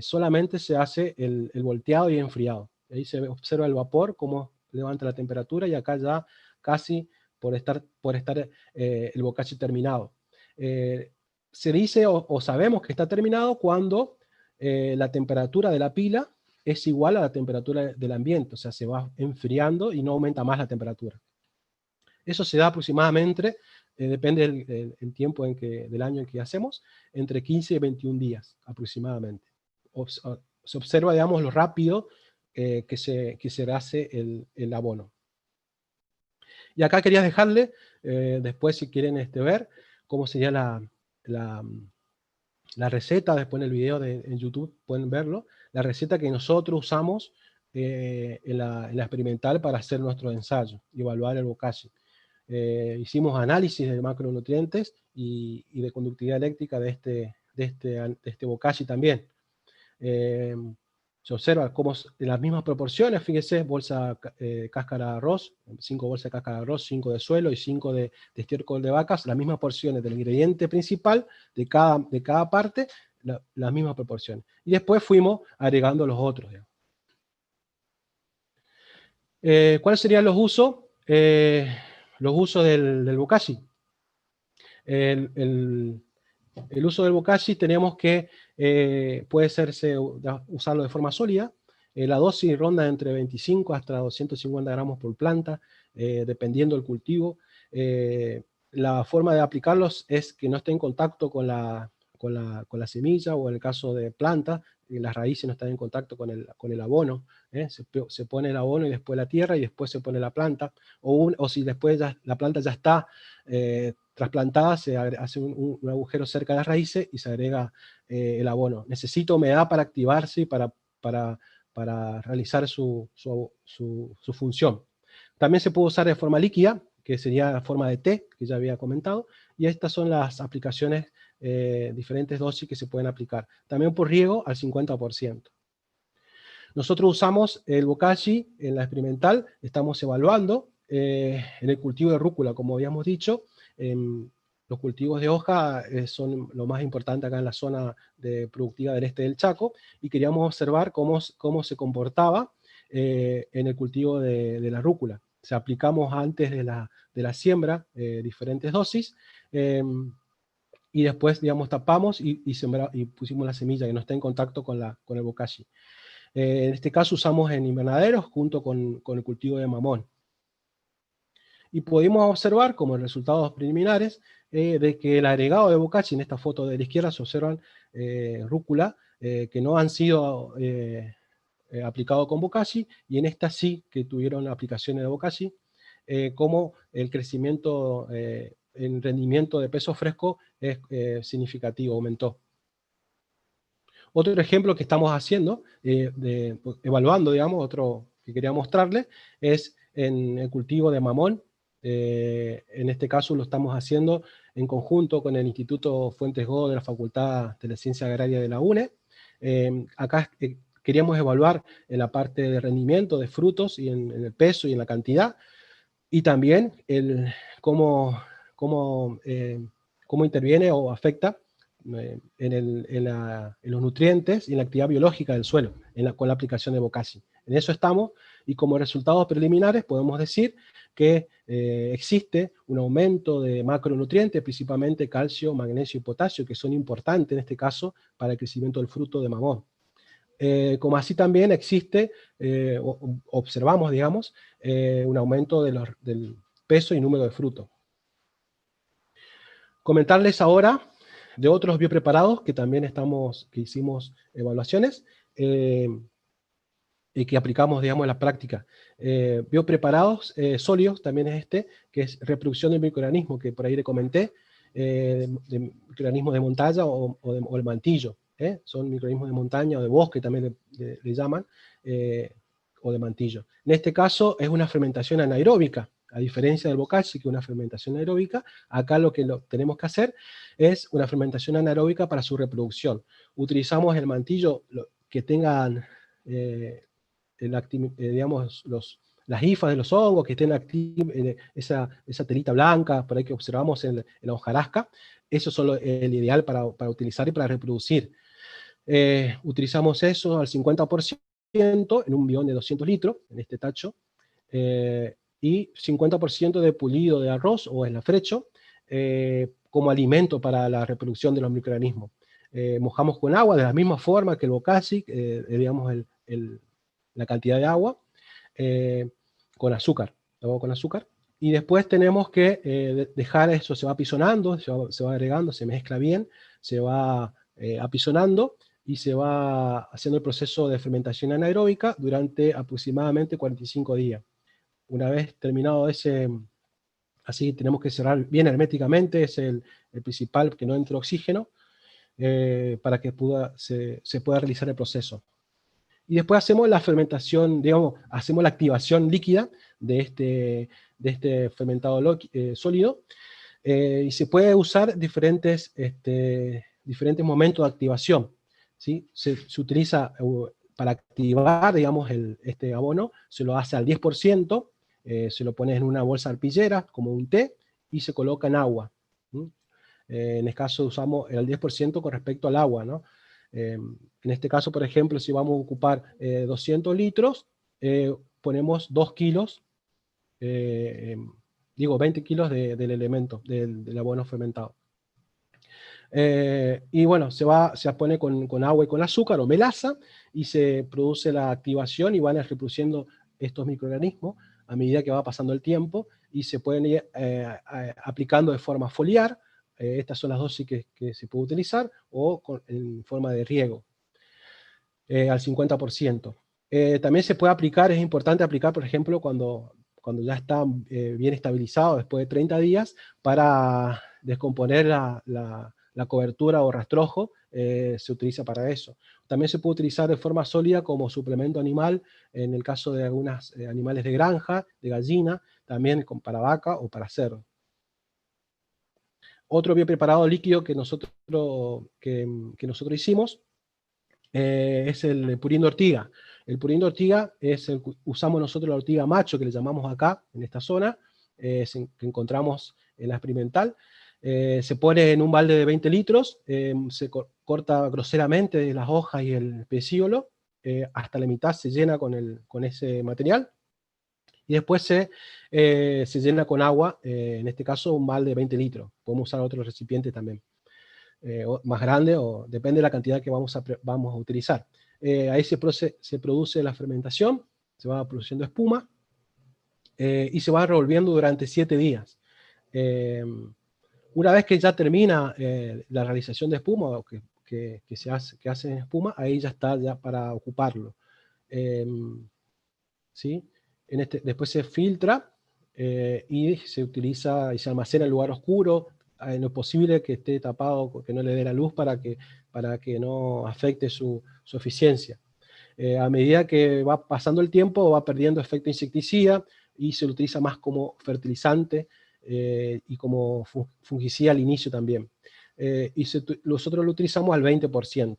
Solamente se hace el volteado y enfriado. Ahí se observa el vapor, cómo levanta la temperatura, y acá ya casi por estar el bokashi terminado. Se dice o sabemos que está terminado cuando la temperatura de la pila es igual a la temperatura del ambiente, o sea, se va enfriando y no aumenta más la temperatura. Eso se da aproximadamente, depende del tiempo del año en que hacemos, entre 15 y 21 días aproximadamente. Se observa, digamos, lo rápido que se hace el abono. Y acá quería dejarle, después si quieren ver, cómo sería la receta. Después en el video en YouTube pueden verlo, la receta que nosotros usamos en la experimental para hacer nuestro ensayo y evaluar el bokashi. Hicimos análisis de macronutrientes y de conductividad eléctrica de este bokashi también. Se observa cómo en las mismas proporciones, fíjese, cáscara de arroz, 5 bolsas de cáscara de arroz, 5 de suelo y 5 de estiércol de vacas, las mismas porciones del ingrediente principal de cada parte, las mismas proporciones. Y después fuimos agregando los otros. ¿Cuáles serían los usos? Los usos del bokashi. El uso del bokashi tenemos que puede usarlo de forma sólida. La dosis ronda entre 25 hasta 250 gramos por planta, dependiendo del cultivo. La forma de aplicarlos es que no esté en contacto con la semilla, o en el caso de planta, las raíces no están en contacto con el abono. Se pone el abono y después la tierra y después se pone la planta. O si después la planta ya está trasplantada, se hace un agujero cerca de las raíces y se agrega el abono. Necesita humedad para activarse y para realizar su función. También se puede usar de forma líquida, que sería la forma de té, que ya había comentado, y estas son las aplicaciones, diferentes dosis que se pueden aplicar. También por riego al 50%. Nosotros usamos el bokashi en la experimental, estamos evaluando en el cultivo de rúcula, como habíamos dicho. Los cultivos de hoja son lo más importante acá en la zona productiva del este del Chaco, y queríamos observar cómo se comportaba en el cultivo de la rúcula. O sea, aplicamos antes de la siembra diferentes dosis, y después, digamos, tapamos y pusimos la semilla que no está en contacto con el bokashi. En este caso usamos en invernaderos junto con el cultivo de mamón. Y pudimos observar como resultados preliminares de que el agregado de bokashi, en esta foto de la izquierda se observan rúcula que no han sido aplicados con bokashi, y en esta sí que tuvieron aplicaciones de bokashi, como el crecimiento en rendimiento de peso fresco es significativo, aumentó. Otro ejemplo que estamos haciendo, evaluando, digamos, otro que quería mostrarles, es en el cultivo de mamón. En este caso lo estamos haciendo en conjunto con el Instituto Fuentes Go de la Facultad de la Ciencia Agraria de la UNE. Acá queríamos evaluar en la parte de rendimiento de frutos y en el peso y en la cantidad, y también cómo interviene o afecta en los nutrientes y en la actividad biológica del suelo, con la aplicación de bokashi. En eso estamos, y como resultados preliminares podemos decir que existe un aumento de macronutrientes, principalmente calcio, magnesio y potasio, que son importantes en este caso para el crecimiento del fruto de mamón. Como así también existe, observamos, digamos, un aumento del peso y número de frutos. Comentarles ahora de otros biopreparados que también que hicimos evaluaciones y que aplicamos, digamos, en la práctica. Biopreparados sólidos también es que es reproducción de microorganismos, que por ahí le comenté, de microorganismos de montaña o el mantillo. Son microorganismos de montaña o de bosque también le llaman, o de mantillo. En este caso es una fermentación anaeróbica. A diferencia del bokashi, que es una fermentación aeróbica, acá lo que tenemos que hacer es una fermentación anaeróbica para su reproducción. Utilizamos el mantillo que tengan, digamos, las hifas de los hongos, que estén esa telita blanca, por ahí que observamos en la hojarasca. Eso es el ideal para utilizar y para reproducir. Utilizamos eso al 50% en un bidón de 200 litros, en este tacho, y 50% de pulido de arroz o esnafrecho como alimento para la reproducción de los microorganismos. Mojamos con agua de la misma forma que el bokashi, digamos la cantidad de agua, con azúcar, y después tenemos que dejar eso, se va apisonando, se va agregando, se mezcla bien, se va apisonando, y se va haciendo el proceso de fermentación anaeróbica durante aproximadamente 45 días. Una vez terminado así tenemos que cerrar bien herméticamente, es el principal, que no entre oxígeno, para que se pueda realizar el proceso. Y después hacemos la fermentación, digamos, hacemos la activación líquida de este fermentado sólido, y se puede usar diferentes momentos de activación, ¿sí? Se utiliza para activar, digamos, este abono, se lo hace al 10%, se lo pone en una bolsa arpillera, como un té, y se coloca en agua. En este caso usamos el 10% con respecto al agua, ¿no? En este caso, por ejemplo, si vamos a ocupar 200 litros, ponemos 2 kilos, 20 kilos del elemento, del abono fermentado. Y bueno, se pone con agua y con azúcar o melaza, y se produce la activación y van reproduciendo estos microorganismos a medida que va pasando el tiempo, y se pueden ir aplicando de forma foliar. Estas son las dosis que se puede utilizar, o en forma de riego, al 50%. También se puede aplicar, es importante aplicar, por ejemplo, cuando ya está bien estabilizado después de 30 días, para descomponer la cobertura o rastrojo se utiliza para eso. También se puede utilizar de forma sólida como suplemento animal, en el caso de algunos animales de granja, de gallina, también para vaca o para cerdo. Otro biopreparado líquido que nosotros hicimos es el purín de ortiga. El purín de ortiga usamos nosotros la ortiga macho, que le llamamos acá, en esta zona, que encontramos en la experimental. Se pone en un balde de 20 litros, se corta groseramente las hojas y el pecíolo, hasta la mitad se llena con ese material, y después se llena con agua, en este caso un balde de 20 litros. Podemos usar otro recipiente también, más grande, o depende de la cantidad que vamos a utilizar. Ahí se produce la fermentación, se va produciendo espuma, y se va revolviendo durante 7 días. Una vez que ya termina la realización de espuma, o que se hace en espuma, ahí ya está ya para ocuparlo. ¿Sí? Después se filtra y se utiliza y se almacena en lugar oscuro, en lo posible que esté tapado, que no le dé la luz para que no afecte su eficiencia. A medida que va pasando el tiempo va perdiendo efecto insecticida y se lo utiliza más como fertilizante y como fungicida al inicio también. Y nosotros lo utilizamos al 20%.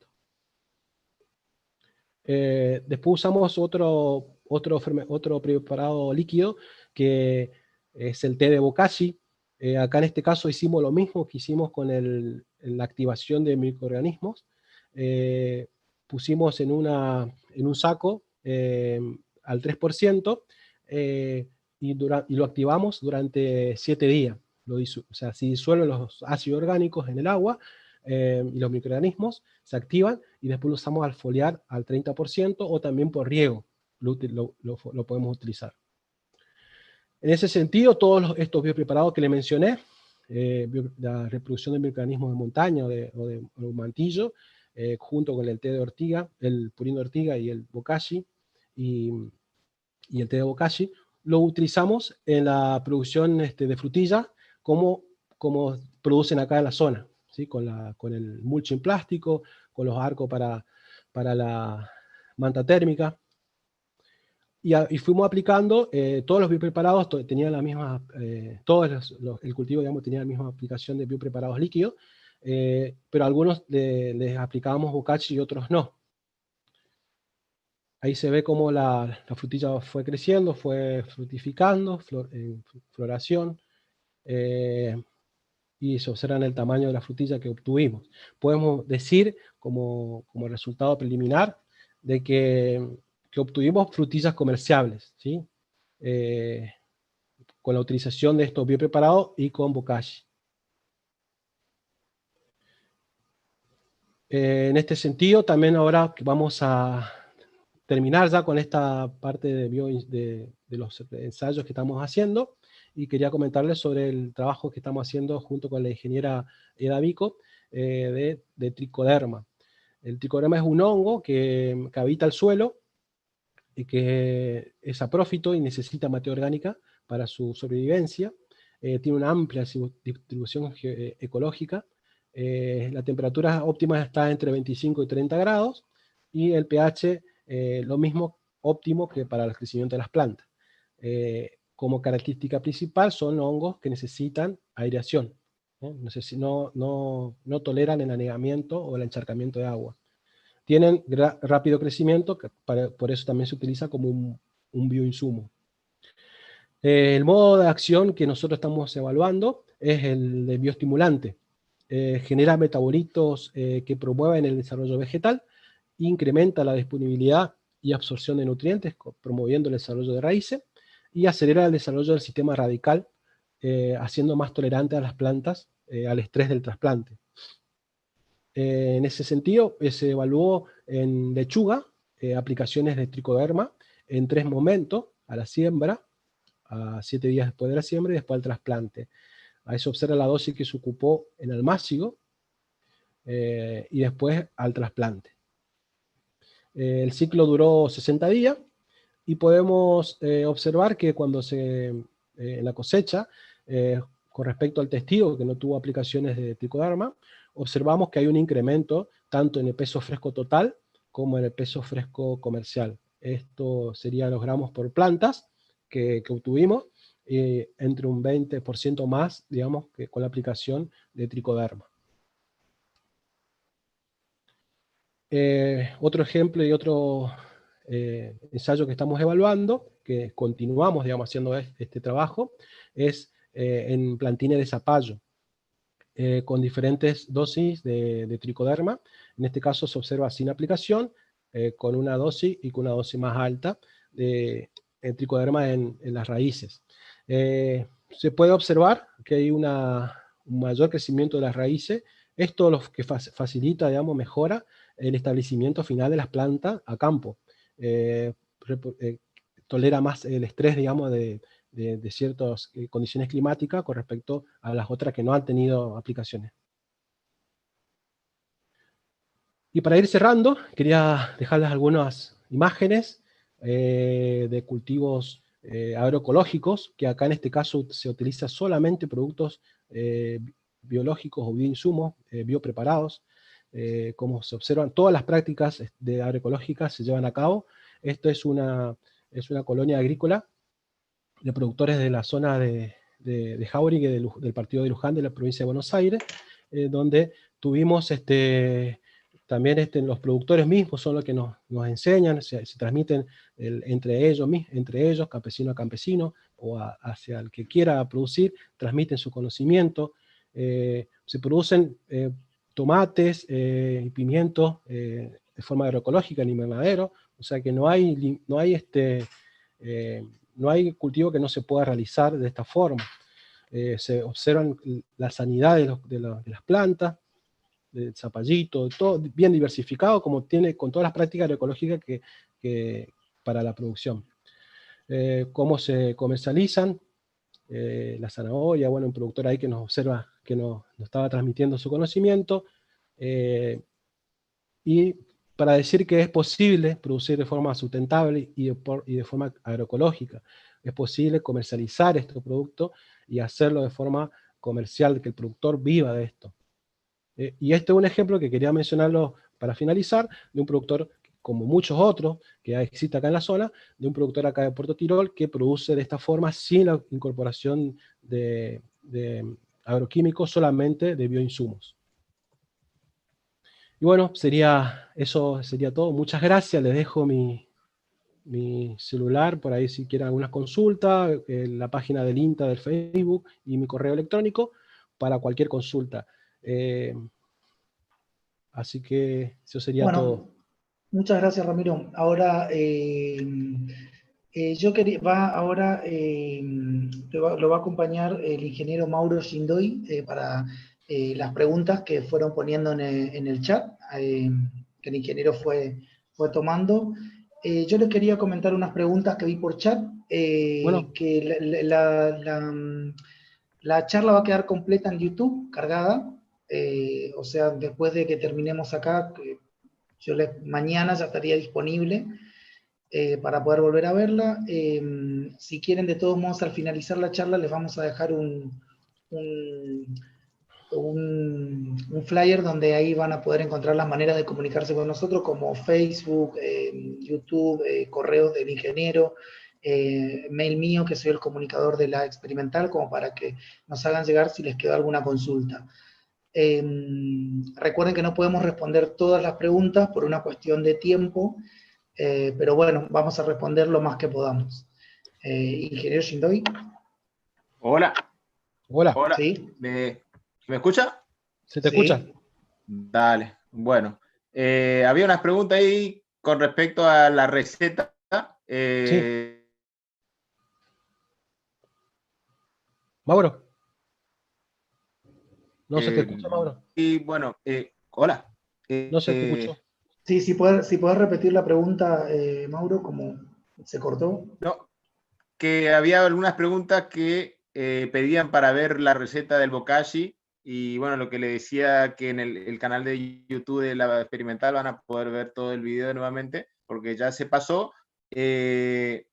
Después usamos otro preparado líquido, que es el té de bokashi. Acá en este caso hicimos lo mismo que hicimos con la activación de microorganismos. Pusimos en un saco al 3%, y lo activamos durante 7 días. O sea, se disuelven los ácidos orgánicos en el agua, y los microorganismos se activan, y después lo usamos al foliar al 30%, o también por riego lo podemos utilizar. En ese sentido, todos estos biopreparados que le mencioné, la reproducción de microorganismos de montaña o de mantillo, junto con el té de ortiga, el purín de ortiga y el bokashi, y el té de bokashi, lo utilizamos en la producción de frutilla, como producen acá en la zona, ¿sí? Con el mulching plástico, con los arcos para la manta térmica. Y fuimos aplicando, todos los biopreparados tenían la misma, el cultivo, digamos, tenía la misma aplicación de biopreparados líquidos, pero algunos les aplicábamos bokashi y otros no. Ahí se ve cómo la frutilla fue creciendo, fue fructificando, floración, y se observa el tamaño de la frutilla que obtuvimos. Podemos decir, como resultado preliminar, de que obtuvimos frutillas comerciables, ¿sí? Con la utilización de estos biopreparados y con bokashi. En este sentido, también ahora vamos a terminar ya con esta parte de los ensayos que estamos haciendo, y quería comentarles sobre el trabajo que estamos haciendo junto con la ingeniera Eda Vico, de tricoderma. El tricoderma es un hongo que habita el suelo y que es saprófito y necesita materia orgánica para su sobrevivencia. Tiene una amplia distribución ecológica. La temperatura óptima está entre 25 y 30 grados, y el pH lo mismo óptimo que para el crecimiento de las plantas. Como característica principal son hongos que necesitan aireación, no toleran el anegamiento o el encharcamiento de agua. Tienen rápido crecimiento, por eso también se utiliza como un bioinsumo. El modo de acción que nosotros estamos evaluando es el de bioestimulante. Genera metabolitos que promueven el desarrollo vegetal, incrementa la disponibilidad y absorción de nutrientes, promoviendo el desarrollo de raíces, y acelera el desarrollo del sistema radical, haciendo más tolerante a las plantas al estrés del trasplante. En ese sentido, se evaluó en lechuga aplicaciones de tricoderma en 3 momentos: a la siembra, a 7 días después de la siembra, y después al trasplante. Ahí se observa la dosis que se ocupó en almácigo, y después al trasplante. El ciclo duró 60 días, y podemos observar que cuando en la cosecha, con respecto al testigo que no tuvo aplicaciones de tricoderma, observamos que hay un incremento tanto en el peso fresco total como en el peso fresco comercial. Esto serían los gramos por plantas que obtuvimos, entre un 20% más, digamos, que con la aplicación de tricoderma. Otro ejemplo y otro ensayo que estamos evaluando, que continuamos, digamos, haciendo este trabajo, es en plantines de zapallo, con diferentes dosis de tricoderma. En este caso se observa sin aplicación, con una dosis y con una dosis más alta de tricoderma en las raíces. Se puede observar que hay un mayor crecimiento de las raíces. Esto lo que facilita, digamos, mejora el establecimiento final de las plantas a campo. Tolera más el estrés, digamos, de ciertas condiciones climáticas con respecto a las otras que no han tenido aplicaciones. Y para ir cerrando, quería dejarles algunas imágenes de cultivos agroecológicos, que acá en este caso se utiliza solamente productos biológicos o bioinsumos biopreparados. Como se observan, todas las prácticas agroecológicas se llevan a cabo. Esto es una colonia agrícola de productores de la zona de Jauregui, del partido de Luján, de la provincia de Buenos Aires, donde tuvimos también los productores mismos son los que nos enseñan, se transmiten entre ellos, campesino a campesino, o hacia el que quiera producir, transmiten su conocimiento. Se producen tomates y pimientos de forma agroecológica en invernadero, o sea que no hay cultivo que no se pueda realizar de esta forma. Se observan la sanidad de las plantas, del zapallito, todo bien diversificado, como tiene con todas las prácticas agroecológicas para la producción. Cómo se comercializan, la zanahoria, bueno, un productor ahí que nos observa, que nos estaba transmitiendo su conocimiento, y para decir que es posible producir de forma sustentable y de forma agroecológica. Es posible comercializar estos productos y hacerlo de forma comercial, que el productor viva de esto. Y este es un ejemplo que quería mencionarlo para finalizar, de un productor, como muchos otros que existe acá en la zona, de un productor acá de Puerto Tirol que produce de esta forma sin la incorporación de agroquímicos, solamente de bioinsumos. Y bueno, eso sería todo. Muchas gracias, les dejo mi celular por ahí si quieren alguna consulta, la página del INTA del Facebook y mi correo electrónico para cualquier consulta. Así que eso sería todo.
Muchas gracias, Ramiro. Ahora, lo va a acompañar el ingeniero Mauro Shindoy para las preguntas que fueron poniendo en el chat, que el ingeniero fue tomando. Yo les quería comentar unas preguntas que vi por chat, que la charla va a quedar completa en YouTube, cargada. O sea, después de que terminemos acá, mañana ya estaría disponible para poder volver a verla. Si quieren, de todos modos, al finalizar la charla, les vamos a dejar un flyer donde ahí van a poder encontrar las maneras de comunicarse con nosotros, como Facebook, YouTube, correos del ingeniero, mail mío, que soy el comunicador de la experimental, como para que nos hagan llegar si les quedó alguna consulta. Recuerden que no podemos responder todas las preguntas por una cuestión de tiempo, pero bueno, vamos a responder lo más que podamos. Ingeniero Shindoy.
Hola.
Hola.
¿Sí?
¿Me escucha?
¿Se te escucha?
Dale, bueno. Había unas preguntas ahí con respecto a la receta.
Sí. Mauro. No se te escucha, Mauro.
Y bueno, hola.
No se te escuchó.
Sí, si puedes repetir la pregunta, Mauro, como se cortó.
No, que había algunas preguntas que pedían para ver la receta del bokashi, y bueno, lo que le decía, que en el canal de YouTube de la experimental van a poder ver todo el video nuevamente, porque ya se pasó. Hay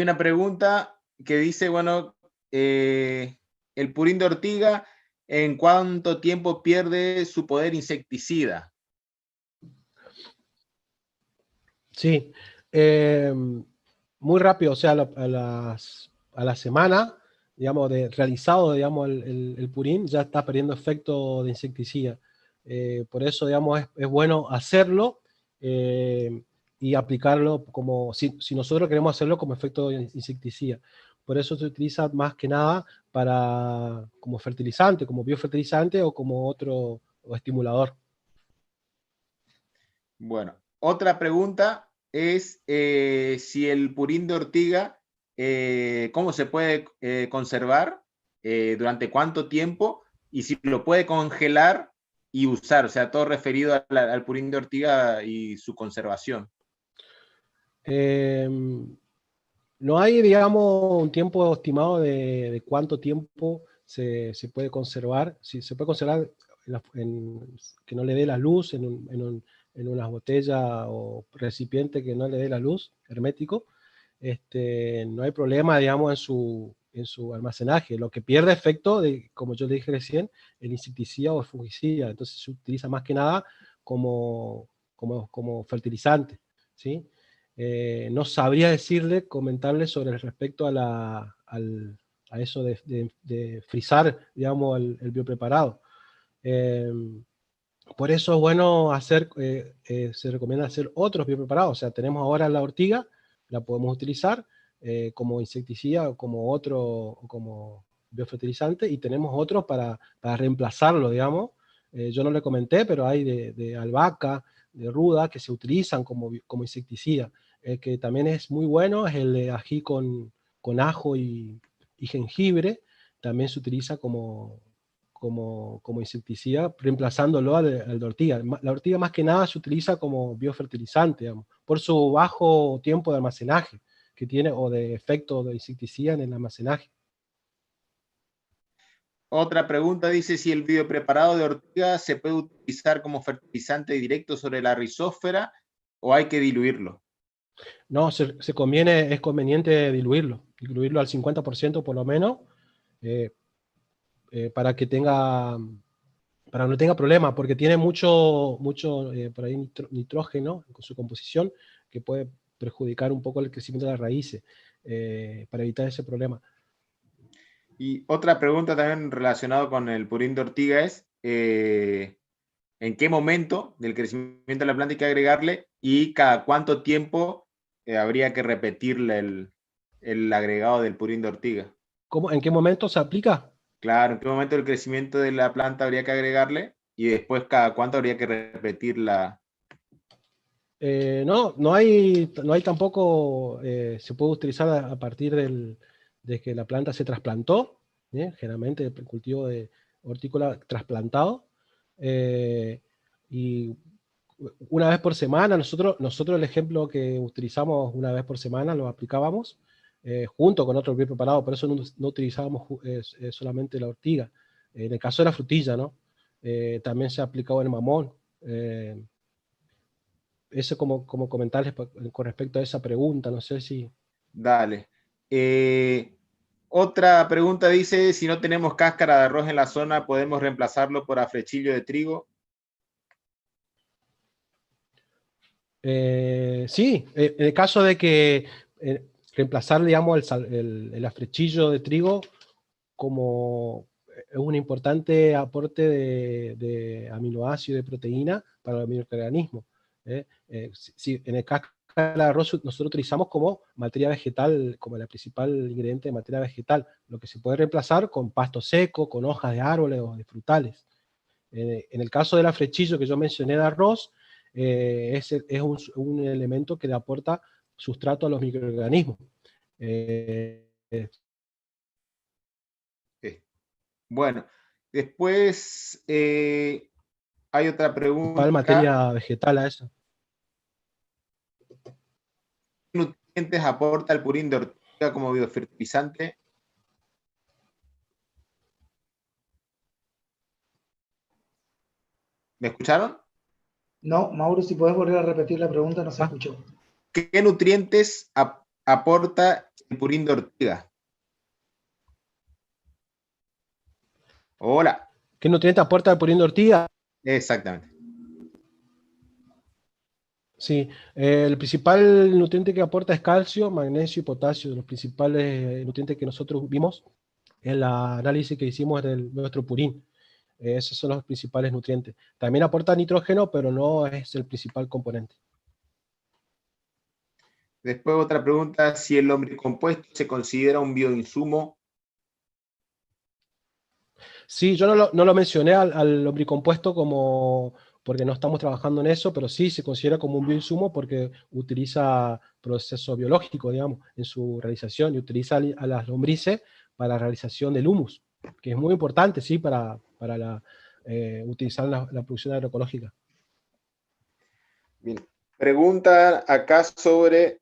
una pregunta que dice, bueno, el purín de ortiga ¿en cuánto tiempo pierde su poder insecticida?
Sí, muy rápido, o sea, a la semana, digamos, de realizado, digamos, el purín, ya está perdiendo efecto de insecticida. Por eso, digamos, es bueno hacerlo y aplicarlo como, si nosotros queremos hacerlo como efecto de insecticida. Por eso se utiliza más que nada como fertilizante, como biofertilizante o como otro o estimulador.
Bueno, otra pregunta es si el purín de ortiga, ¿cómo se puede conservar? ¿Durante cuánto tiempo? Y si lo puede congelar y usar, o sea, todo referido al purín de ortiga y su conservación.
No hay, digamos, un tiempo estimado de cuánto tiempo se puede conservar. Si se puede conservar que no le dé la luz en unas botellas o recipiente que no le dé la luz, hermético, no hay problema, digamos, en su almacenaje. Lo que pierde efecto, como yo le dije recién, el insecticida o el fungicida. Entonces se utiliza más que nada como fertilizante, ¿sí? No sabría comentarle sobre respecto a eso de frizar, digamos, el biopreparado. Por eso es bueno se recomienda hacer otros biopreparados. O sea, tenemos ahora la ortiga, la podemos utilizar como insecticida o como biofertilizante, y tenemos otros para reemplazarlo, digamos. Yo no le comenté, pero hay de albahaca, de ruda, que se utilizan como insecticida. El que también es muy bueno es el de ají con ajo y jengibre, también se utiliza como insecticida, reemplazándolo al de ortiga. La ortiga más que nada se utiliza como biofertilizante, digamos, por su bajo tiempo de almacenaje que tiene, o de efecto de insecticida en el almacenaje.
Otra pregunta dice si el biopreparado de ortiga se puede utilizar como fertilizante directo sobre la rizósfera o hay que diluirlo.
No, es conveniente diluirlo al 50% por lo menos, para que no tenga problemas, porque tiene mucho por ahí nitrógeno con su composición, que puede perjudicar un poco el crecimiento de las raíces, para evitar ese problema.
Y otra pregunta también relacionada con el purín de ortiga es ¿en qué momento del crecimiento de la planta hay que agregarle y cada cuánto tiempo habría que repetirle el agregado del purín de ortiga?
¿En qué momento se aplica?
Claro, ¿en qué momento del crecimiento de la planta habría que agregarle? Y después, ¿cada cuánto habría que repetir la...?
No hay tampoco, se puede utilizar a partir de que la planta se trasplantó, generalmente el cultivo de hortícola trasplantado, y una vez por semana, nosotros el ejemplo que utilizamos una vez por semana lo aplicábamos junto con otro bien preparado, por eso no utilizábamos solamente la ortiga. En el caso de la frutilla, ¿no? También se ha aplicado en el mamón. Eso como comentarles con respecto a esa pregunta, no sé si...
Dale. Otra pregunta dice, si no tenemos cáscara de arroz en la zona, ¿podemos reemplazarlo por afrechillo de trigo?
Sí, en el caso de que reemplazar, digamos, el afrechillo de trigo como es un importante aporte de aminoácidos y de proteína para el microorganismo. En el cáscara de arroz nosotros utilizamos como materia vegetal, como la principal ingrediente de materia vegetal, lo que se puede reemplazar con pasto seco, con hojas de árboles o de frutales. En el caso del afrechillo que yo mencioné de arroz, es un elemento que le aporta sustrato a los microorganismos.
Bueno, después hay otra
Principal
pregunta.
materia vegetal a eso.
¿Qué nutrientes aporta el purín de ortiga como biofertilizante? ¿Me escucharon?
No, Mauro, si podés volver a repetir la pregunta, no se escuchó.
¿Qué nutrientes aporta el purín de ortiga? Hola.
¿Qué nutriente aporta el purín de ortiga?
Exactamente.
Sí, el principal nutriente que aporta es calcio, magnesio y potasio, los principales nutrientes que nosotros vimos en el análisis que hicimos de nuestro purín. Esos son los principales nutrientes. También aporta nitrógeno, pero no es el principal componente.
Después otra pregunta, si el lombricompuesto se considera un bioinsumo.
Sí, yo no lo mencioné al lombricompuesto porque no estamos trabajando en eso, pero sí se considera como un bioinsumo porque utiliza proceso biológico, digamos, en su realización, y utiliza a las lombrices para la realización del humus, que es muy importante, sí, para utilizar la producción agroecológica.
Bien. Pregunta acá sobre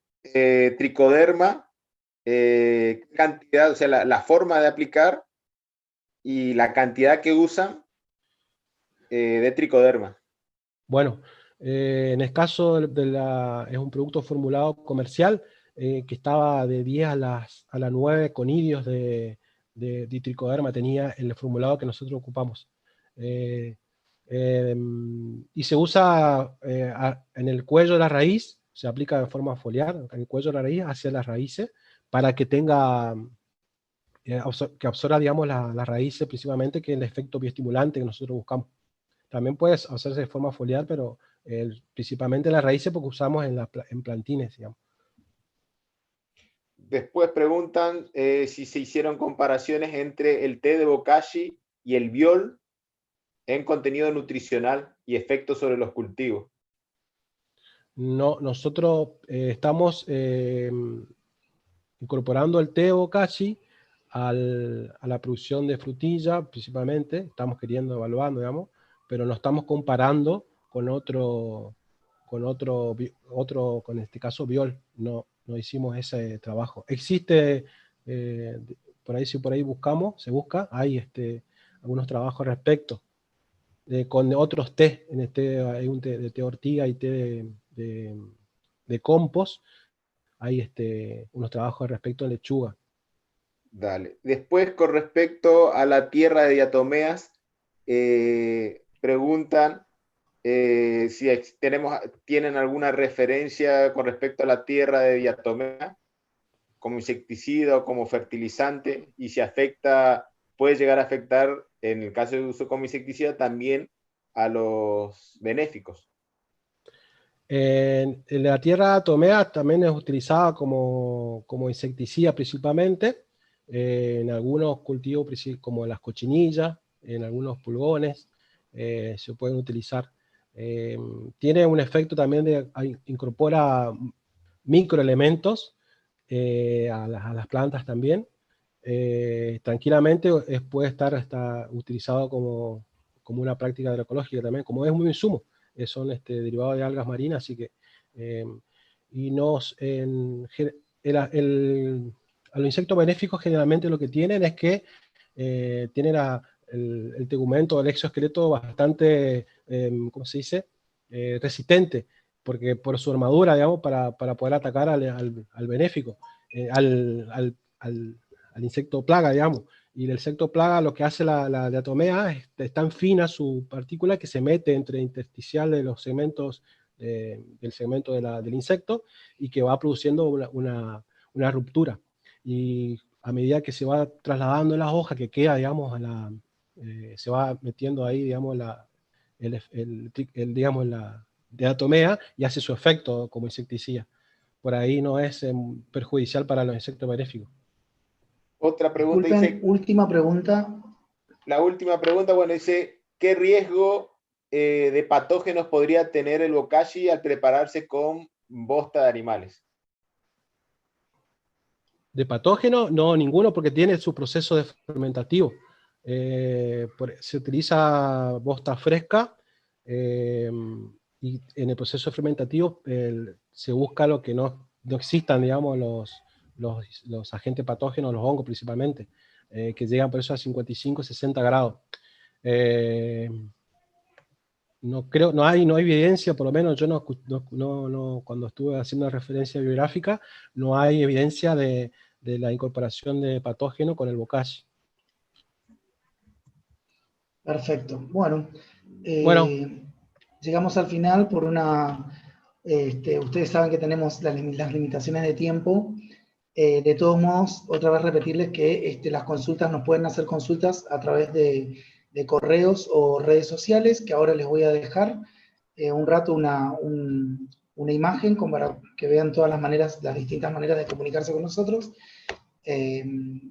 tricoderma, cantidad, o sea, la forma de aplicar y la cantidad que usan de tricoderma.
Bueno, en el caso es un producto formulado comercial que estaba de 10 a las 9 conidios de tricoderma, tenía el formulado que nosotros ocupamos. Y se usa en el cuello de la raíz, se aplica de forma foliar, en el cuello de la raíz hacia las raíces, para que tenga, que absorba, digamos, las raíces principalmente, que es el efecto bioestimulante que nosotros buscamos. También puede hacerse de forma foliar, pero principalmente las raíces porque usamos en plantines, digamos.
Después preguntan si se hicieron comparaciones entre el té de bokashi y el biol en contenido nutricional y efectos sobre los cultivos.
No, nosotros estamos incorporando el té de bokashi a la producción de frutilla, principalmente, estamos evaluando, digamos, pero no estamos comparando con con este caso biol, no hicimos ese trabajo. Existe, si por ahí se busca, hay algunos trabajos al respecto, con otros té, hay un té de té ortiga y té de compost, hay unos trabajos al respecto en lechuga.
Dale. Después, con respecto a la tierra de diatomeas, preguntan si tienen alguna referencia con respecto a la tierra de diatomea como insecticida o como fertilizante, y si puede llegar a afectar, en el caso de uso como insecticida, también a los benéficos.
La tierra diatomea también es utilizada como insecticida principalmente, en algunos cultivos como las cochinillas, en algunos pulgones, se pueden utilizar. Tiene un efecto también incorpora microelementos a las plantas también. Tranquilamente puede estar utilizado como una práctica agroecológica también, como es muy insumo. Son derivados de algas marinas, así que a los insectos benéficos generalmente lo que tienen es que tienen el tegumento, el exoesqueleto bastante, ¿cómo se dice? Resistente, porque por su armadura, digamos, para poder atacar al benéfico, al insecto plaga, digamos. Y el insecto plaga, lo que hace la diatomea es tan fina su partícula que se mete entre intersticial de los segmentos del segmento del insecto, y que va produciendo una ruptura. Y a medida que se va trasladando en las hojas, que queda, digamos, se va metiendo ahí, digamos, digamos, la diatomea, y hace su efecto como insecticida. Por ahí no es perjudicial para los insectos benéficos.
Otra pregunta
Disculpen,
dice,
última pregunta.
la última pregunta, bueno, dice, ¿qué riesgo de patógenos podría tener el bokashi al prepararse con bosta de animales?
De patógeno, no, ninguno, porque tiene su proceso de fermentativo. Se utiliza bosta fresca, y en el proceso fermentativo se busca lo que no existan, digamos, los agentes patógenos, los hongos principalmente, que llegan por eso a 55, 60 grados. No hay evidencia, por lo menos yo cuando estuve haciendo la referencia bibliográfica, no hay evidencia de la incorporación de patógeno con el bokashi.
Perfecto. Bueno,
Bueno.
llegamos al final por una... ustedes saben que tenemos las limitaciones de tiempo. De todos modos, otra vez repetirles que las consultas nos pueden hacer consultas a través de correos o redes sociales, que ahora les voy a dejar un rato una imagen para que vean todas las distintas maneras de comunicarse con nosotros.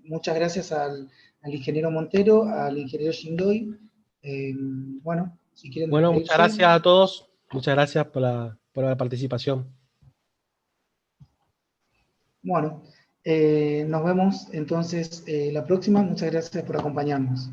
Muchas gracias al ingeniero Montero, al ingeniero Shindoy. Bueno, si quieren
Bueno,
despedirse.
muchas gracias a todos. Muchas gracias por la participación.
Bueno, nos vemos entonces la próxima. Muchas gracias por acompañarnos.